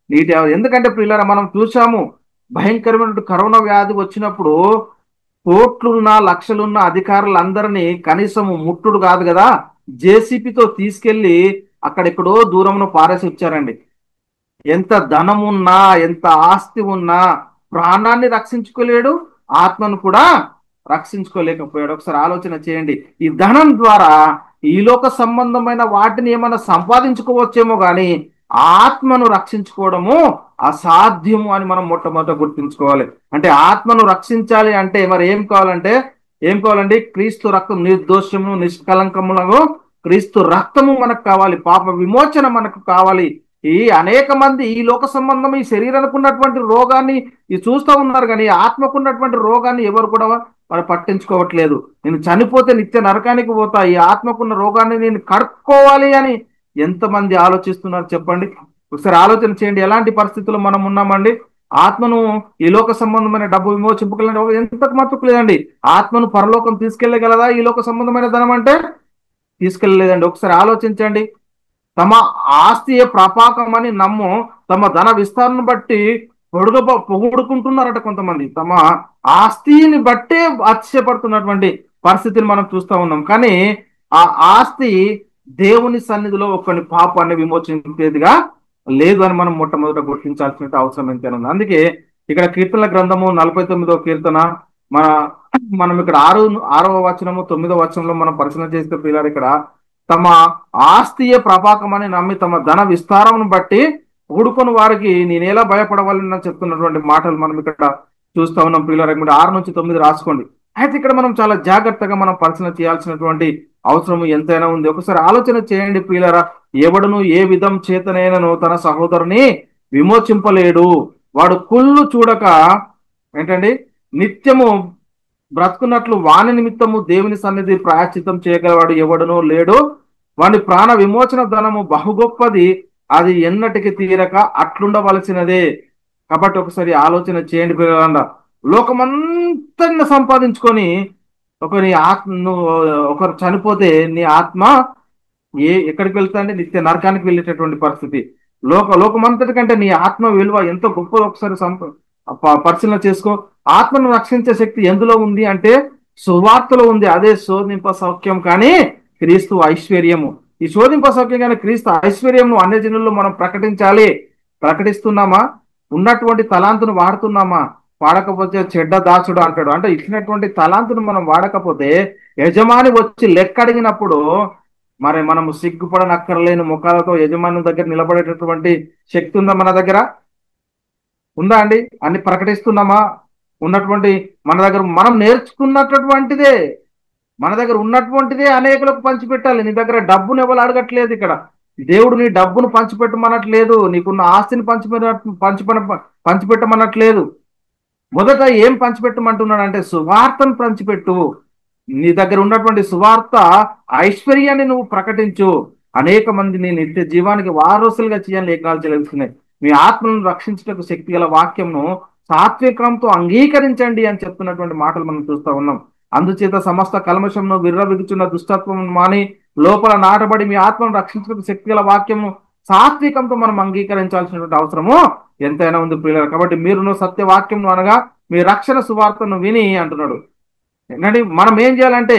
నీటి. ఎందుకంటే పిల్లల మనం చూసాము, భయంకరమైనటువంటి కరోనా వ్యాధి వచ్చినప్పుడు కోట్లున్న లక్షలున్న అధికారులందరినీ కనీసం ముట్టుడు కాదు కదా, జేసీపీతో తీసుకెళ్లి అక్కడెక్కడో దూరంలో పారేసి వచ్చారండి. ఎంత ధనం ఉన్నా, ఎంత ఆస్తి ఉన్నా ప్రాణాన్ని రక్షించుకోలేడు, ఆత్మను కూడా రక్షించుకోలేకపోయాడు. ఒకసారి ఆలోచన చేయండి. ఈ ధనం ద్వారా ఈ లోక సంబంధమైన వాటిని ఏమైనా సంపాదించుకోవచ్చేమో కానీ ఆత్మను రక్షించుకోవడము అసాధ్యము అని మనం మొట్టమొదట గుర్తుంచుకోవాలి. అంటే ఆత్మను రక్షించాలి అంటే మరి ఏం కావాలండి? క్రీస్తు రక్తం, నిర్దోషము నిష్కలంకములను క్రీస్తు రక్తము మనకు కావాలి, పాప విమోచన మనకు కావాలి. ఈ అనేక మంది ఈ లోక సంబంధం, ఈ శరీరానికి ఉన్నటువంటి రోగాన్ని చూస్తూ ఉన్నారు, కానీ ఆత్మకున్నటువంటి రోగాన్ని ఎవరు కూడా మరి పట్టించుకోవట్లేదు. నేను చనిపోతే నిత్య నరకానికి పోతా, ఈ ఆత్మకున్న రోగాన్ని నేను కడుక్కోవాలి అని ఎంతమంది ఆలోచిస్తున్నారు చెప్పండి. ఒకసారి ఆలోచన చేయండి, ఎలాంటి పరిస్థితుల్లో మనం ఉన్నామండి. ఆత్మను ఈ లోక సంబంధమైన డబ్బు విమోచింపగల ఎంతకు మట్టుకు లేదండి. ఆత్మను పరలోకం తీసుకెళ్లగలదా ఈ లోక సంబంధమైన ధనం అంటే? తీసుకెళ్ళలేదండి. ఒకసారి ఆలోచించండి. తమ ఆస్తియే ప్రపాకమని నమ్ము తమ ధన విస్తారణ బట్టి పొగుడుకుంటున్నారట కొంతమంది. తమ ఆస్తిని బట్టే అతిశయపడుతున్నటువంటి పరిస్థితిని మనం చూస్తూ ఉన్నాం. కానీ ఆ ఆస్తి దేవుని సన్నిధిలో ఒకని పాపాన్ని విమోచించేదిగా లేదు అని మనం మొట్టమొదట గుర్తించాల్సిన అవసరం ఎంతైనా ఉంది. అందుకే ఇక్కడ కీర్తనల గ్రంథము 49వ కీర్తన మనం ఇక్కడ 6వ వచనము 9వ వచనంలో మనం పరిశీలన చేస్తే పిల్లలు, ఇక్కడ తమ ఆస్తియే ప్రపాకమని నమ్మి తమ ధన విస్తారమును బట్టి ఊడుకొని వారికి నేనేలా భయపడవాలని చెప్తున్నటువంటి మాటలు మనం ఇక్కడ చూస్తూ ఉన్నాం. పిల్లలు 6 నుంచి 9 రాసుకోండి. అయితే ఇక్కడ మనం చాలా జాగ్రత్తగా మనం పరిశీలన చేయాల్సినటువంటి అవసరం ఎంతైనా ఉంది. ఒకసారి ఆలోచన చేయండి ప్రియులారా. ఎవడును ఏ విధం చేతనైనను తన సహోదరుని విమోచింపలేడు. వాడు కుళ్ళు చూడక ఏంటండి నిత్యము బ్రతుకున్నట్లు వాని నిమిత్తము దేవుని సన్నిధి ప్రాయశ్చిత్తం చేయగలవాడు ఎవడునూ లేడు. వాని ప్రాణ విమోచన ధనము బహు గొప్పది, అది ఎన్నటికి తీరక అట్లుండవలసినదే. కాబట్టి ఒకసారి ఆలోచన చేయండి పిల్లలండ. లోకమంతా సంపాదించుకొని ఒకరు చనిపోతే నీ ఆత్మ ఎక్కడికి వెళ్తాండి? నిత్య నరకానికి వెళ్ళేటటువంటి పరిస్థితి. లోకమంతటి కంటే నీ ఆత్మ విలువ ఎంత గొప్పదో ఒకసారి పరిశీలన చేసుకో. ఆత్మను రక్షించే శక్తి ఎందులో ఉంది అంటే సువార్తలో ఉంది. అదే శోధింప సౌఖ్యం కానీ క్రీస్తు ఐశ్వర్యము. ఈ శోధింప సౌఖ్యం కానీ క్రీస్తు ఐశ్వర్యము అన్య జనుల్లో మనం ప్రకటించాలి. ప్రకటిస్తున్నామా? ఉన్నటువంటి తలాంతును వాడుతున్నామా? వాడకపోతే చెడ్డ దాసుడు అంటాడు. అంటే ఇచ్చినటువంటి తలాంతును మనం వాడకపోతే యజమాని వచ్చి లెక్క అడిగినప్పుడు మరి మనము సిగ్గుపడనక్కర్లేని ముఖాలతో యజమాని దగ్గర నిలబడేటటువంటి శక్తి ఉందా మన దగ్గర? ఉందా అండి? అన్ని ప్రకటిస్తున్నామా? ఉన్నటువంటి మన దగ్గర మనం నేర్చుకున్నటువంటిదే, మన దగ్గర ఉన్నటువంటిదే అనేకులకు పంచిపెట్టాలి. నీ దగ్గర డబ్బును ఎవరు అడగట్లేదు. ఇక్కడ దేవుడు నీ డబ్బును పంచిపెట్టమనట్లేదు, నీకున్న ఆస్తిని పంచిపెట్టమనట్లేదు. మొదట ఏం పంచిపెట్టమంటున్నాడు అంటే సువార్తను పంచిపెట్టు. నీ దగ్గర ఉన్నటువంటి సువార్త ఐశ్వర్యాన్ని నువ్వు ప్రకటించు. అనేక మందిని నిత్య జీవానికి వారసులుగా చేయాలని లేఖనాలు చెల్లిస్తున్నాయి. మీ ఆత్మను రక్షించటకు శక్తి గల వాక్యంను సాత్వికంతో అంగీకరించండి అని చెప్తున్నటువంటి మాటలు మనం చూస్తా ఉన్నాం. అందుచేత సమస్త కల్మషంను విర్రవిగుచున్న దుష్టత్వం మాని లోపల నాటబడి మీ ఆత్మను రక్షించటకు శక్తి గల వాక్యము సాత్వికంతో మనం అంగీకరించాల్సినటువంటి అవసరము ఎంతైనా ఉంది ప్రియులారా. కాబట్టి మీరును సత్యవాక్యం అనగా మీ రక్షణ సువార్తను విని అంటున్నాడు. ఏంటంటే మనం ఏం చేయాలంటే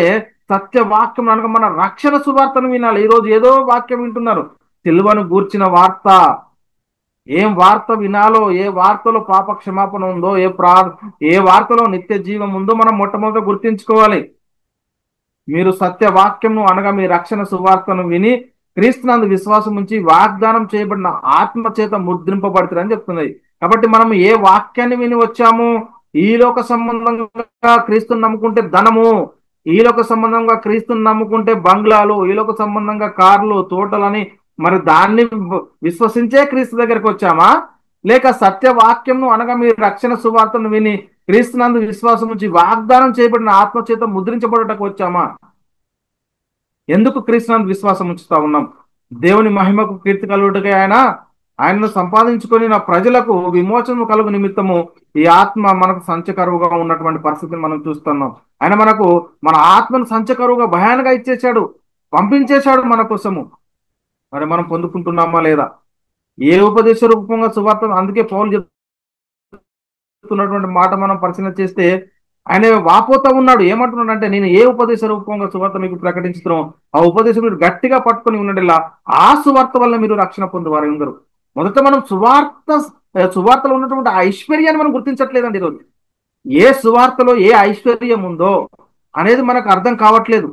సత్యవాక్యం అనగా మన రక్షణ సువార్తను వినాలి. ఈరోజు ఏదో వాక్యం వింటున్నారు, సిలువను గూర్చిన వార్త. ఏం వార్త వినాలో, ఏ వార్తలో పాప క్షమాపణ ఉందో, ఏ వార్తలో నిత్య జీవం ఉందో మనం మొట్టమొదట గుర్తించుకోవాలి. మీరు సత్యవాక్యము అనగా మీ రక్షణ సువార్తను విని క్రీస్తునందు విశ్వాసం ఉంచి వాగ్దానం చేయబడిన ఆత్మ చేత ముద్రింపబడతారని చెప్తున్నది. కాబట్టి మనం ఏ వాక్యాన్ని విని వచ్చాము? ఈలోక సంబంధంగా క్రీస్తుని నమ్ముకుంటే ధనము, ఈలోక సంబంధంగా క్రీస్తుని నమ్ముకుంటే బంగ్లాలు, ఈలోక సంబంధంగా కార్లు, తోటలని, మరి దాన్ని విశ్వసించే క్రీస్తు దగ్గరికి వచ్చామా? లేక సత్యవాక్యం అనగా మీ రక్షణ సువార్తను విని క్రీస్తునందు విశ్వాసం ఉంచి వాగ్దానం చేయబడిన ఆత్మ చేత ముద్రించబడటకు వచ్చామా? ఎందుకు క్రీస్తునందు విశ్వాసం ఉంచుతా ఉన్నాం? దేవుని మహిమకు కీర్తి కలుగుటకే ఆయనను సంపాదించుకొని నా ప్రజలకు విమోచనము కలుగు నిమిత్తము ఈ ఆత్మ మనకు సంచకరువుగా ఉన్నటువంటి పరిస్థితిని మనం చూస్తున్నాం. ఆయన మనకు మన ఆత్మను సంచకరువుగా భయానగా ఇచ్చేశాడు, పంపించేశాడు మన కోసము. మరి మనం పొందుకుంటున్నామా లేదా? ఏ ఉపదేశ రూపంగా సువార్త, అందుకే పౌలు చెప్తున్నటువంటి మాట మనం పరిశీలన చేస్తే ఆయన వాపోతా ఉన్నాడు. ఏమంటున్నాడు అంటే, నేను ఏ ఉపదేశ రూపంగా సువార్త మీకు ప్రకటించుతున్నాం ఆ ఉపదేశం మీరు గట్టిగా పట్టుకొని ఉన్నట్లా ఆ సువార్త వల్ల మీరు రక్షణ పొందువారు అందరూ. మొదట మనం సువార్తలో ఉన్నటువంటి ఐశ్వర్యాన్ని మనం గుర్తించట్లేదండి. ఈరోజు ఏ సువార్తలో ఏ ఐశ్వర్యం ఉందో అనేది మనకు అర్థం కావట్లేదు.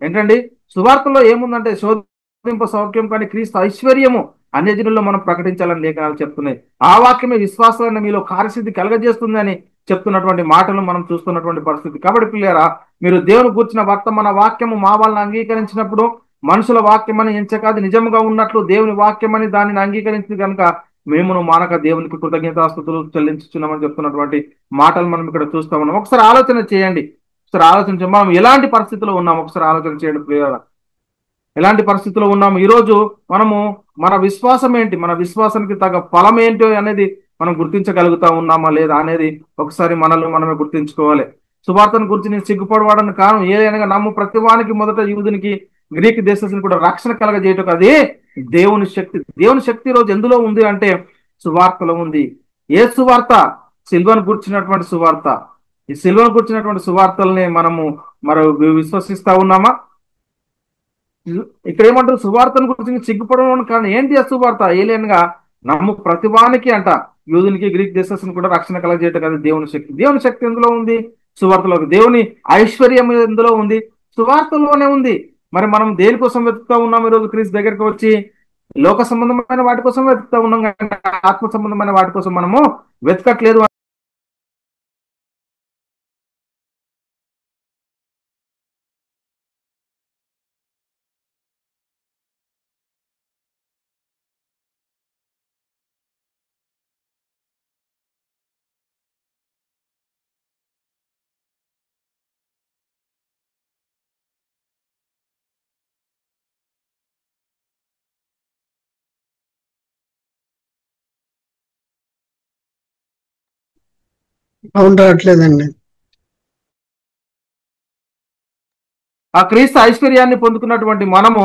ఏంటండి, సువార్తలో ఏముందంటే శోధింప సౌఖ్యం కానీ క్రీస్తు ఐశ్వర్యము అన్య జనుల్లో మనం ప్రకటించాలని లేఖనాలు చెప్తున్నాయి. ఆ వాక్యమే విశ్వాసాన్ని మీలో కార్యసిద్ధి కలగజేస్తుందని చెప్తున్నటువంటి మాటలు మనం చూస్తున్నటువంటి పరిస్థితి. కాబట్టి పిల్లారా, మీరు దేవుని కూర్చిన వర్తమాన వాక్యము మా వాళ్ళని అంగీకరించినప్పుడు మనుషుల వాక్యమని ఎంచకాది నిజముగా ఉన్నట్లు దేవుని వాక్యమని దానిని అంగీకరించి కనుక మేమును మానక దేవునికి కృతజ్ఞతాస్తుతులు చెల్లించుతున్నామని చెప్తున్నటువంటి మాటలు మనం ఇక్కడ చూస్తా ఉన్నాం. ఒకసారి ఆలోచన చేయండి, ఒకసారి ఆలోచించండి. మనం ఎలాంటి పరిస్థితిలో ఉన్నాం ఒకసారి ఆలోచన చేయండి ప్రియులారా. ఎలాంటి పరిస్థితిలో ఉన్నాము ఈరోజు? మనము మన విశ్వాసం ఏంటి, మన విశ్వాసానికి తగ్గ ఫలం ఏంటో అనేది మనం గుర్తించగలుగుతా ఉన్నామా లేదా అనేది ఒకసారి మనల్ని మనమే గుర్తించుకోవాలి. సువార్తను గురించి నేను సిగ్గుపడవాడని కారణం ఏదైనా నమ్ము ప్రతివానికి మొదట యూదునికి గ్రీక్ దేశస్తుని కూడా రక్షణ కలగజేయటం అది దేవుని శక్తి. దేవుని శక్తి ఈరోజు ఎందులో ఉంది అంటే సువార్తలో ఉంది. ఏ సువార్త? సిల్వను గుర్చినటువంటి సువార్త. ఈ సిల్వను గుర్చినటువంటి సువార్తల్ని మనము విశ్వసిస్తా ఉన్నామా? ఇక్కడ ఏమంటారు? సువార్తను గురించి సిగ్గుపడడం కారణం ఏంటి? ఆ సువార్త ఏలియన్గా నమ్ము ప్రతివానికి అంట, యూదునికి గ్రీక్ దేశస్తుని కూడా రక్షణ కలగజేయటం కదా దేవుని శక్తి. దేవుని శక్తి ఎందులో ఉంది? సువార్తలో. దేవుని ఐశ్వర్యం ఎందులో ఉంది? సువార్తలోనే ఉంది. మరి మనం దేనికోసం వెతుకుతా ఉన్నాం ఈరోజు? క్రీస్తు దగ్గరికి వచ్చి లోక సంబంధమైన వాటి కోసం వెతుకుతా ఉన్నాం కానీ ఆత్మ సంబంధమైన వాటి కోసం మనము వెతకట్లేదు. అవును, రావట్లేదండి. ఆ క్రీస్తు ఐశ్వర్యాన్ని పొందుకున్నటువంటి మనము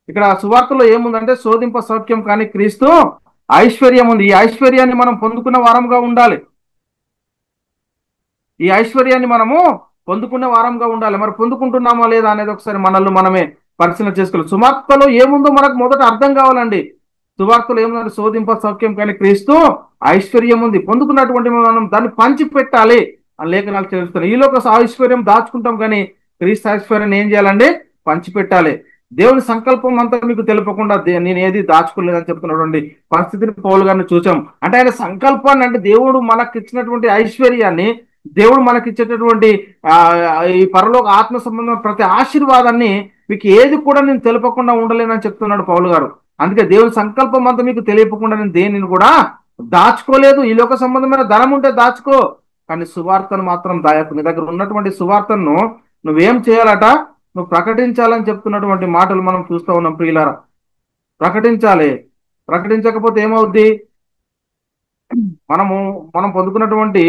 ఇక్కడ సువార్తలో ఏముందంటే శోధింప సౌఖ్యం కానీ క్రీస్తు ఐశ్వర్యం ఉంది. ఈ ఐశ్వర్యాన్ని మనం పొందుకున్న వారంగా ఉండాలి. ఈ ఐశ్వర్యాన్ని మనము పొందుకునే వారంగా ఉండాలి. మరి పొందుకుంటున్నామా లేదా అనేది ఒకసారి మనల్ని మనమే పరిశీలన చేసుకోవాలి. సువార్తలో ఏముందో మనకు మొదట అర్థం కావాలండి. సువార్తలో ఏముందంటే శోధింప సౌఖ్యం కానీ క్రీస్తు ఐశ్వర్యం ఉంది. పొందుకున్నటువంటి మనం దాన్ని పంచి పెట్టాలి అని లేఖనాలు తెలుస్తున్నాయి. ఈలోక ఐశ్వర్యం దాచుకుంటాం కానీ క్రీస్తు ఐశ్వర్యాన్ని ఏం చేయాలండి? పంచిపెట్టాలి. దేవుని సంకల్పం అంతా మీకు తెలియకుండా నేను ఏది దాచుకోలేదని చెప్తున్నటువంటి పరిస్థితిని పౌలు గారిని చూసాం. అంటే ఆయన సంకల్పాన్ని, అంటే దేవుడు మనకి ఇచ్చినటువంటి ఐశ్వర్యాన్ని, దేవుడు మనకి ఇచ్చేటటువంటి ఈ పరలోక ఆత్మ సంబంధం ప్రతి ఆశీర్వాదాన్ని మీకు ఏది కూడా నేను తెలియకుండా ఉండలేనని చెప్తున్నాడు పౌలు గారు. అందుకే దేవుని సంకల్పం అంతా మీకు తెలియకుండా నేను దేనిని కూడా దాచుకోలేదు. ఈ లోక సంబంధమైన ధనం ఉంటే దాచుకో, కానీ సువార్తను మాత్రం దాయకు. నీ దగ్గర ఉన్నటువంటి సువార్తను నువ్వేం చేయాలట? నువ్వు ప్రకటించాలని చెప్తున్నటువంటి మాటలు మనం చూస్తూ ఉన్నాం ప్రియులారా. ప్రకటించాలి. ప్రకటించకపోతే ఏమవుద్ది? మనము మనం పొందుకున్నటువంటి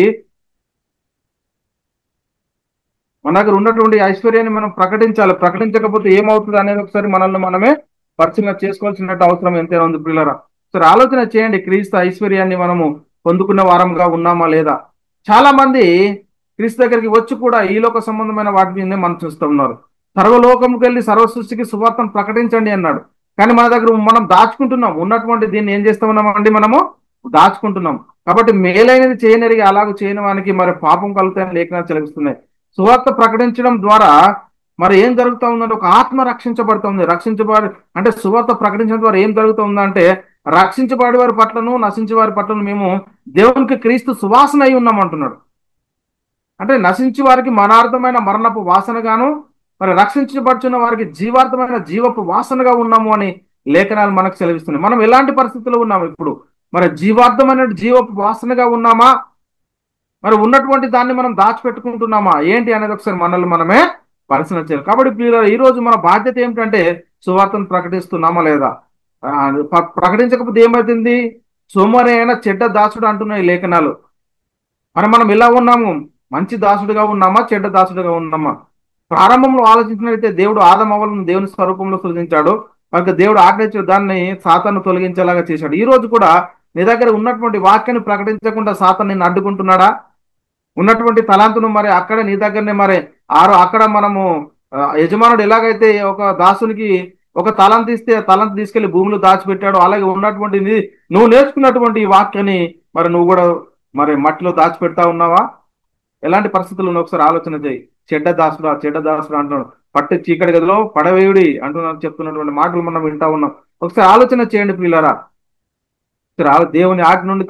మన దగ్గర ఉన్నటువంటి ఐశ్వర్యాన్ని మనం ప్రకటించాలి. ప్రకటించకపోతే ఏమవుతుంది అనేది ఒకసారి మనల్ని మనమే పరిశీలన చేసుకోవాల్సిన అవసరం ఎంతైనా ఉంది పిల్లరా. సరే, ఆలోచన చేయండి. క్రీస్తు ఐశ్వర్యాన్ని మనము పొందుకున్న వారంగా ఉన్నామా లేదా? చాలా మంది క్రీస్తు దగ్గరికి వచ్చి కూడా ఈ లోక సంబంధమైన వాటి మీదనే మనం చూస్తూ ఉన్నారు. సర్వలోకంకి వెళ్ళి సర్వ సృష్టికి సువార్తను ప్రకటించండి అన్నాడు. కానీ మన దగ్గర మనం దాచుకుంటున్నాం. ఉన్నటువంటి దీన్ని ఏం చేస్తా ఉన్నామండి? మనము దాచుకుంటున్నాం. కాబట్టి మేలైనది చేయనరిగి అలాగూ చేయని వానికి మరి పాపం కలుగుతాయని లేఖనాలు చెలవిస్తున్నాయి. సువార్త ప్రకటించడం ద్వారా మరి ఏం జరుగుతూ ఉందంటే ఒక ఆత్మ రక్షించబడుతుంది. రక్షించబడి అంటే సువార్త ప్రకటించడం ద్వారా ఏం జరుగుతుందంటే రక్షించబడి వారి పట్లను నశించే వారి పట్లను మేము దేవునికి క్రీస్తు సువాసన అయి ఉన్నాం అంటున్నాడు. అంటే నశించి వారికి మనార్థమైన మరణపు వాసనగాను, మరి రక్షించబడుచున్న వారికి జీవార్థమైన జీవపు వాసనగా ఉన్నాము అని లేఖనాలు మనకు సెలవిస్తున్నాయి. మనం ఎలాంటి పరిస్థితుల్లో ఉన్నాము ఇప్పుడు? మరి జీవార్థమైన జీవపు వాసనగా ఉన్నామా? మరి ఉన్నటువంటి దాన్ని మనం దాచిపెట్టుకుంటున్నామా ఏంటి అనేది ఒకసారి మనల్ని మనమే పరిశీలన చేయాలి. కాబట్టి ఈ రోజు మన బాధ్యత ఏమిటంటే సువార్తను ప్రకటిస్తున్నామా లేదా? ప్రకటించకపోతే ఏమవుతుంది? సోమరి అయినా చెడ్డ దాసుడు అంటున్నాయి లేఖనాలు. మనం ఎలా ఉన్నాము? మంచి దాసుడిగా ఉన్నామా? చెడ్డ దాసుడిగా ఉన్నామా? ప్రారంభంలో ఆలోచించినట్లయితే దేవుడు ఆదమవ్వలను దేవుని స్వరూపంలో సృజించాడు. మనకు దేవుడు ఆజ్ఞించిన దాన్ని సాతాను తొలగించేలాగా చేశాడు. ఈ రోజు కూడా నీ దగ్గర ఉన్నటువంటి వాక్యాన్ని ప్రకటించకుండా సాతాను నిన్ను అడ్డుకుంటున్నాడా? ఉన్నటువంటి తలాంతును మరి అక్కడ నీ దగ్గరనే మరి అక్కడ మనము యజమానుడు ఎలాగైతే ఒక దాసునికి ఒక తలంతు ఇస్తే తలంతు తీసుకెళ్లి భూమిలో దాచిపెట్టాడు, అలాగే ఉన్నటువంటి నువ్వు నేర్చుకున్నటువంటి ఈ వాక్యాన్ని మరి నువ్వు కూడా మరి మట్టిలో దాచిపెడతా ఉన్నావా? ఎలాంటి పరిస్థితులు ఒకసారి ఆలోచన చేయి. చెడ్డ దాసుడు అంటున్నాడు. పట్టి చీకటి గదిలో పడవేయుడి అంటున్నాడు. చెప్తున్నటువంటి మాటలు మనం వింటా ఉన్నాం. ఒకసారి ఆలోచన చేయండి ప్రియులారా. దేవుని ఆజ్ఞ నుండి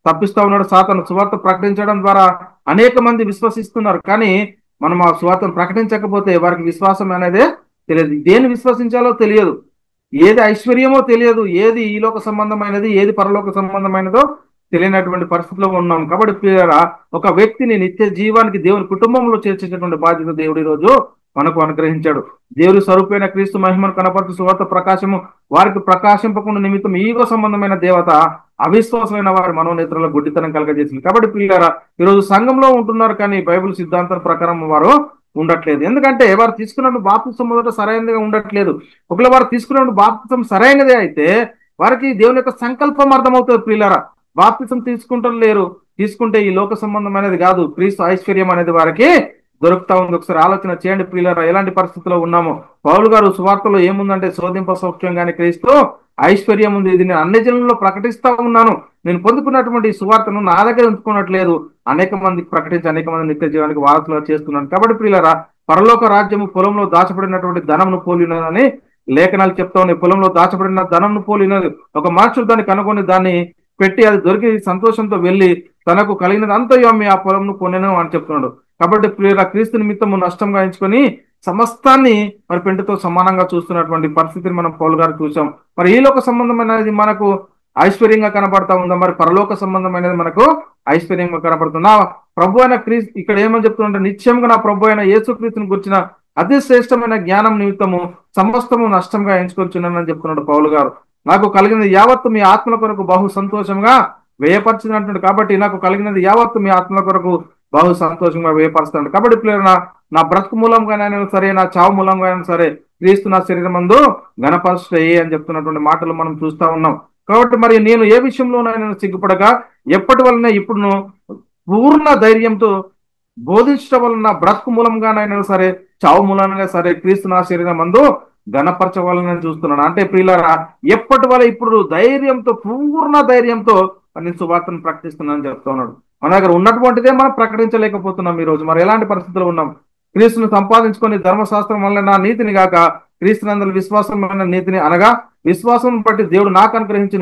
తప్పిస్తా ఉన్నాడు సాతాను. సువార్త ప్రకటించడం ద్వారా అనేక మంది విశ్వసిస్తున్నారు. కానీ మనం ఆ సువార్తను ప్రకటించకపోతే వారికి విశ్వాసం అనేదే తెలియదు. దేన్ని విశ్వసించాలో తెలియదు, ఏది ఐశ్వర్యమో తెలియదు, ఏది ఈ లోక సంబంధమైనది ఏది పరలోక సంబంధమైనదో తెలియనటువంటి పరిస్థితిలో ఉన్నాం. కాబట్టి ఒక వ్యక్తిని నిత్య జీవానికి దేవుని కుటుంబంలో చేర్చేటటువంటి బాధ్యత దేవుడు ఈ రోజు మనకు అనుగ్రహించాడు. దేవుని స్వరూపమైన క్రీస్తు మహిమను కనపడుతూ సువార్త ప్రకాశము వారికి ప్రకాశింపకుండా నిమిత్తం ఈగో సంబంధమైన దేవత అవిశ్వాసమైన వారి మనోనేత్రంలో గుడ్డితనం కలగజేసింది. కాబట్టి పిల్లరా, ఈరోజు సంఘంలో ఉంటున్నారు కానీ బైబిల్ సిద్ధాంతం ప్రకారం వారు ఉండట్లేదు. ఎందుకంటే వారు తీసుకున్న బాప్తిసం మొదట సరైనదిగా ఉండట్లేదు. ఒకవేళ వారు తీసుకున్న బాప్తిసం సరైనదే అయితే వారికి దేవుని యొక్క సంకల్పం అర్థమవుతుంది. ప్రియులారా, బాప్తిసం తీసుకుంటలేరు. తీసుకుంటే ఈ లోక సంబంధమైనది కాదు, క్రీస్తు ఐశ్వర్యం అనేది వారికి దొరుకుతా ఉంది. ఒకసారి ఆలోచన చేయండి ప్రియులారా, ఎలాంటి పరిస్థితిలో ఉన్నామో. పౌలు గారు సువార్తలో ఏముందంటే శోధింప సౌఖ్యం కానీ క్రీస్తు ఐశ్వర్యం ఉంది, ఇది నేను అన్ని జనుల్లో ప్రకటిస్తా ఉన్నాను. నేను పొందుకున్నటువంటి సువార్తను నా దగ్గర ఉంచుకున్నట్లేదు, అనేక మందికి ప్రకటించి అనేక మంది నిత్య జీవానికి వారసులుగా చేస్తున్నాను. కాబట్టి ప్రియులారా, పరలోక రాజ్యము పొలంలో దాచబడినటువంటి ధనంను పోలినదని లేఖనాలు చెప్తా ఉన్నాయి. పొలంలో దాచబడిన ధనంను పోలినది. ఒక మనుషుడు దాన్ని కనుగొని దాన్ని పెట్టి అది దొరికి సంతోషంతో వెళ్ళి తనకు కలిగినది అంతయో అమ్మి ఆ పొలంను కొనెను అని చెప్తున్నాడు. కాబట్టి ప్రియుల క్రీస్తు నిమిత్తము నష్టంగా ఎంచుకొని సమస్తాన్ని మరి పెంటతో సమానంగా చూస్తున్నటువంటి పరిస్థితిని మనం పౌలు గారు చూసాం. మరి ఈ లోక సంబంధమైనది మనకు ఐశ్వర్యంగా కనబడతా ఉందా? మరి పరలోక సంబంధమైనది మనకు ఐశ్వర్యంగా కనబడుతుందా? ప్రభు అయిన క్రీస్తు ఇక్కడ ఏమని చెప్తుందంటే, నిత్యంగా నా ప్రభు అయిన యేసుక్రీస్తుని గురించిన అతి శ్రేష్టమైన జ్ఞానం నిమిత్తము సమస్తము నష్టంగా ఎంచుకొచ్చున్నానని చెప్తున్నాడు పౌలు గారు. నాకు కలిగినది యావత్తు మీ ఆత్మల కొరకు బహు సంతోషంగా వ్యయపరిచినట్టు. కాబట్టి నాకు కలిగినది యావత్తు మీ ఆత్మల కొరకు బహు సంతోషంగా వ్యయపరుస్తున్నాడు. కాబట్టి పిల్లలు నా బ్రతుకు మూలంగానైనా సరే, నా చావు మూలంగా అయినా సరే క్రీస్తు నా శరీరం మందు ఘనపరుస్తాయి అని చెప్తున్నటువంటి మాటలు మనం చూస్తా ఉన్నాం. కాబట్టి మరి నేను ఏ విషయంలోనైనా సిగ్గుపడక ఎప్పటి వలన ఇప్పుడు పూర్ణ ధైర్యంతో బోధించడం వలన బ్రతుకు మూలంగానైనా సరే చావు మూలంగా సరే క్రీస్తు నా శరీరం మందు ఘనపరచవాలని చూస్తున్నాను. అంటే ప్రియులారా, ఎప్పటి వల్ల ఇప్పుడు ధైర్యంతో పూర్ణ ధైర్యంతో నేను సువార్తను ప్రకటిస్తున్నానని చెప్తా ఉన్నాడు. మన దగ్గర ఉన్నటువంటిదే మనం ప్రకటించలేకపోతున్నాం. ఈ రోజు మరి ఎలాంటి పరిస్థితులు ఉన్నాం? క్రీస్తును సంపాదించుకొని ధర్మశాస్త్రం వల్ల నా నీతిని గాక క్రీస్తునందరి విశ్వాసమైన నీతిని అనగా విశ్వాసం బట్టి దేవుడు నాకు అనుగ్రహించి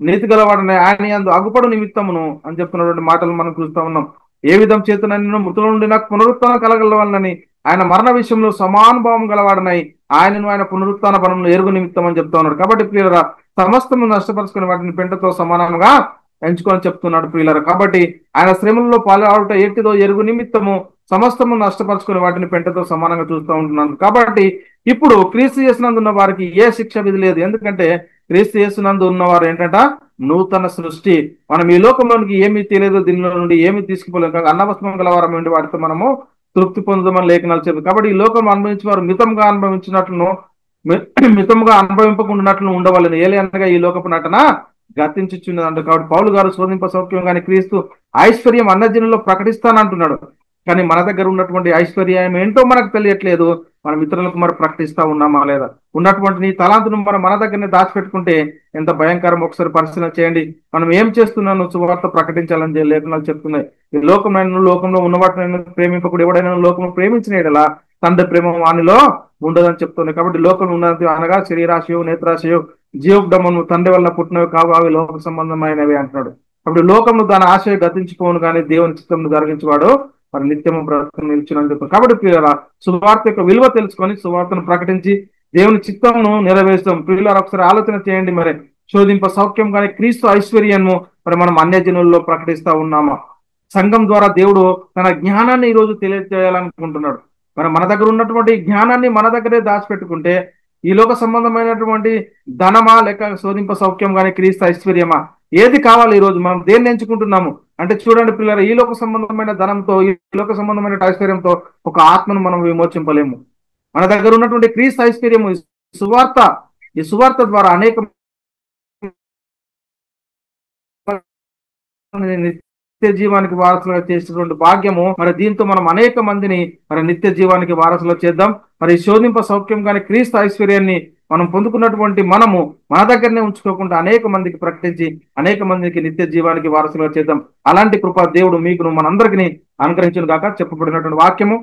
నీతి గలవాడని ఆయన యందు అగుపడు నిమిత్తమును అని చెప్తున్నటువంటి మాటలు మనం చూస్తా ఉన్నాం. ఏ విధం చేతనైనా మృతుల నుండి నాకు పునరుత్థానం కలగలవాలని ఆయన మరణ విషయంలో సమానుభావం గలవాడనై ఆయనను ఆయన పునరుత్థాన బలంలో ఎరుగు నిమిత్తం అని చెప్తా ఉన్నాడు. కాబట్టి ప్రియులరా, సమస్తము నష్టపరుచుకుని వాటిని పెంటతో సమానంగా ఎంచుకొని చెప్తున్నాడు ప్రియులరా. కాబట్టి ఆయన శ్రమలలో పాల్గొట ఎట్టిదో ఎరుగు నిమిత్తము సమస్తము నష్టపరుచుకుని వాటిని పెంటతో సమానంగా చూస్తూ ఉంటున్నాను. కాబట్టి ఇప్పుడు క్రీస్తు యేసునందు ఉన్న వారికి ఏ శిక్ష విధి లేదు. ఎందుకంటే క్రీస్తు యేసునందు ఉన్నవారు ఏంటంట నూతన సృష్టి. మనం ఈ లోకంలోనికి ఏమీ తెలియదు, దీనిలో నుండి ఏమీ తీసుకుపోలేదు. అన్నవస్త్రం గలవారం నుండి వాటితో మనము తృప్తి పొందుదామని లేఖనాలు చెప్పారు. కాబట్టి ఈ లోకం అనుభవించిన వారు మితంగా అనుభవించినట్లును మితంగా అనుభవింపకుండాట్లు ఉండవాలని ఏలనగా ఈ లోకపు నటన గతించుచున్నదంట. కాబట్టి పౌలు గారు శోధింప సౌఖ్యం కానీ క్రీస్తు ఐశ్వర్యం అన్యజనుల్లో ప్రకటిస్తానంటున్నాడు. కానీ మన దగ్గర ఉన్నటువంటి ఐశ్వర్యం ఏంటో మనకు తెలియట్లేదు. మనం ఇతరులకు మరి ప్రకటిస్తా ఉన్నామా లేదా? ఉన్నటువంటి నీ తలాంతును మన దగ్గరనే దాచిపెట్టుకుంటే ఎంత భయంకరం ఒకసారి పరిశీలన చేయండి. మనం ఏం చేస్తున్నాను సువార్త ప్రకటించాలని లేఖనాలు చెప్తున్నాయి. ఈ లోకంలో ఉన్న వాటిని ప్రేమింపకుడు ఎవడైనా లోకంలో ప్రేమించిన ఎడలా తండ్రి ప్రేమ వానిలో ఉండదని చెప్తున్నాయి. కాబట్టి లోకంలో ఉన్నది అనగా శరీరాశయో నేత్రాశయో జీవోగ్డమను తండ్రి వల్ల పుట్టినవి కావు, అవి లోక సంబంధమైనవి అంటున్నాడు. అప్పుడు లోకంలో దాని ఆశయ గతించుకోను కానీ దేవుని చిత్తం జరిగించేవాడు మరి నిత్యము బ్రతుకు నిలిచిన చెప్తారు. కాబట్టి ప్రియులారా, సువార్త యొక్క విలువ తెలుసుకొని సువార్తను ప్రకటించి దేవుని చిత్తమును నెరవేర్స్తాం. ప్రియులారా, ఒకసారి ఆలోచన చేయండి. మరి శోధింప సౌఖ్యం కానీ క్రీస్తు ఐశ్వర్యము మరి మనం అన్యజనుల్లో ప్రకటిస్తా ఉన్నామా? సంఘం ద్వారా దేవుడు తన జ్ఞానాన్ని ఈ రోజు తెలియజేయాలనుకుంటున్నాడు. మరి మన దగ్గర ఉన్నటువంటి జ్ఞానాన్ని మన దగ్గరే దాచిపెట్టుకుంటే ఈ లోక సంబంధమైనటువంటి ధనమా లేక శోధింప సౌఖ్యం కానీ క్రీస్తు ఐశ్వర్యమా, ఏది కావాలి? ఈ రోజు మనం దేన్ని ఎంచుకుంటున్నాము అంటే చూడండి పిల్లలు, ఈ లోక సంబంధమైన ధనంతో ఈ లోక సంబంధమైన ఐశ్వర్యంతో ఒక ఆత్మను మనం విమోచింపలేము. మన దగ్గర ఉన్నటువంటి క్రీస్తు ఐశ్వర్యము ఈ సువార్త ద్వారా అనేక నిత్య జీవానికి వారసులుగా చేసినటువంటి భాగ్యము. మరి దీంతో మనం అనేక మందిని మరి నిత్య జీవానికి వారసులు చేద్దాం. మరి శోధింప సౌఖ్యం కానీ క్రీస్తు ఐశ్వర్యాన్ని మనం పొందుకున్నటువంటి మనము మన దగ్గరనే ఉంచుకోకుండా అనేక మందికి ప్రకటించి అనేక మందికి నిత్య జీవానికి వారసులుగా చేద్దాం. అలాంటి కృప దేవుడు మీకును మనందరికీ అనుగ్రహించును గాక. చెప్పబడినటువంటి వాక్యము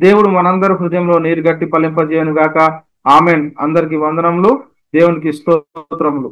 దేవుడు మనందరి హృదయంలో నీరు గట్టి ఫలింపజేయను గాక. ఆమెన్. అందరికీ వందనములు, దేవునికి స్తోత్రములు.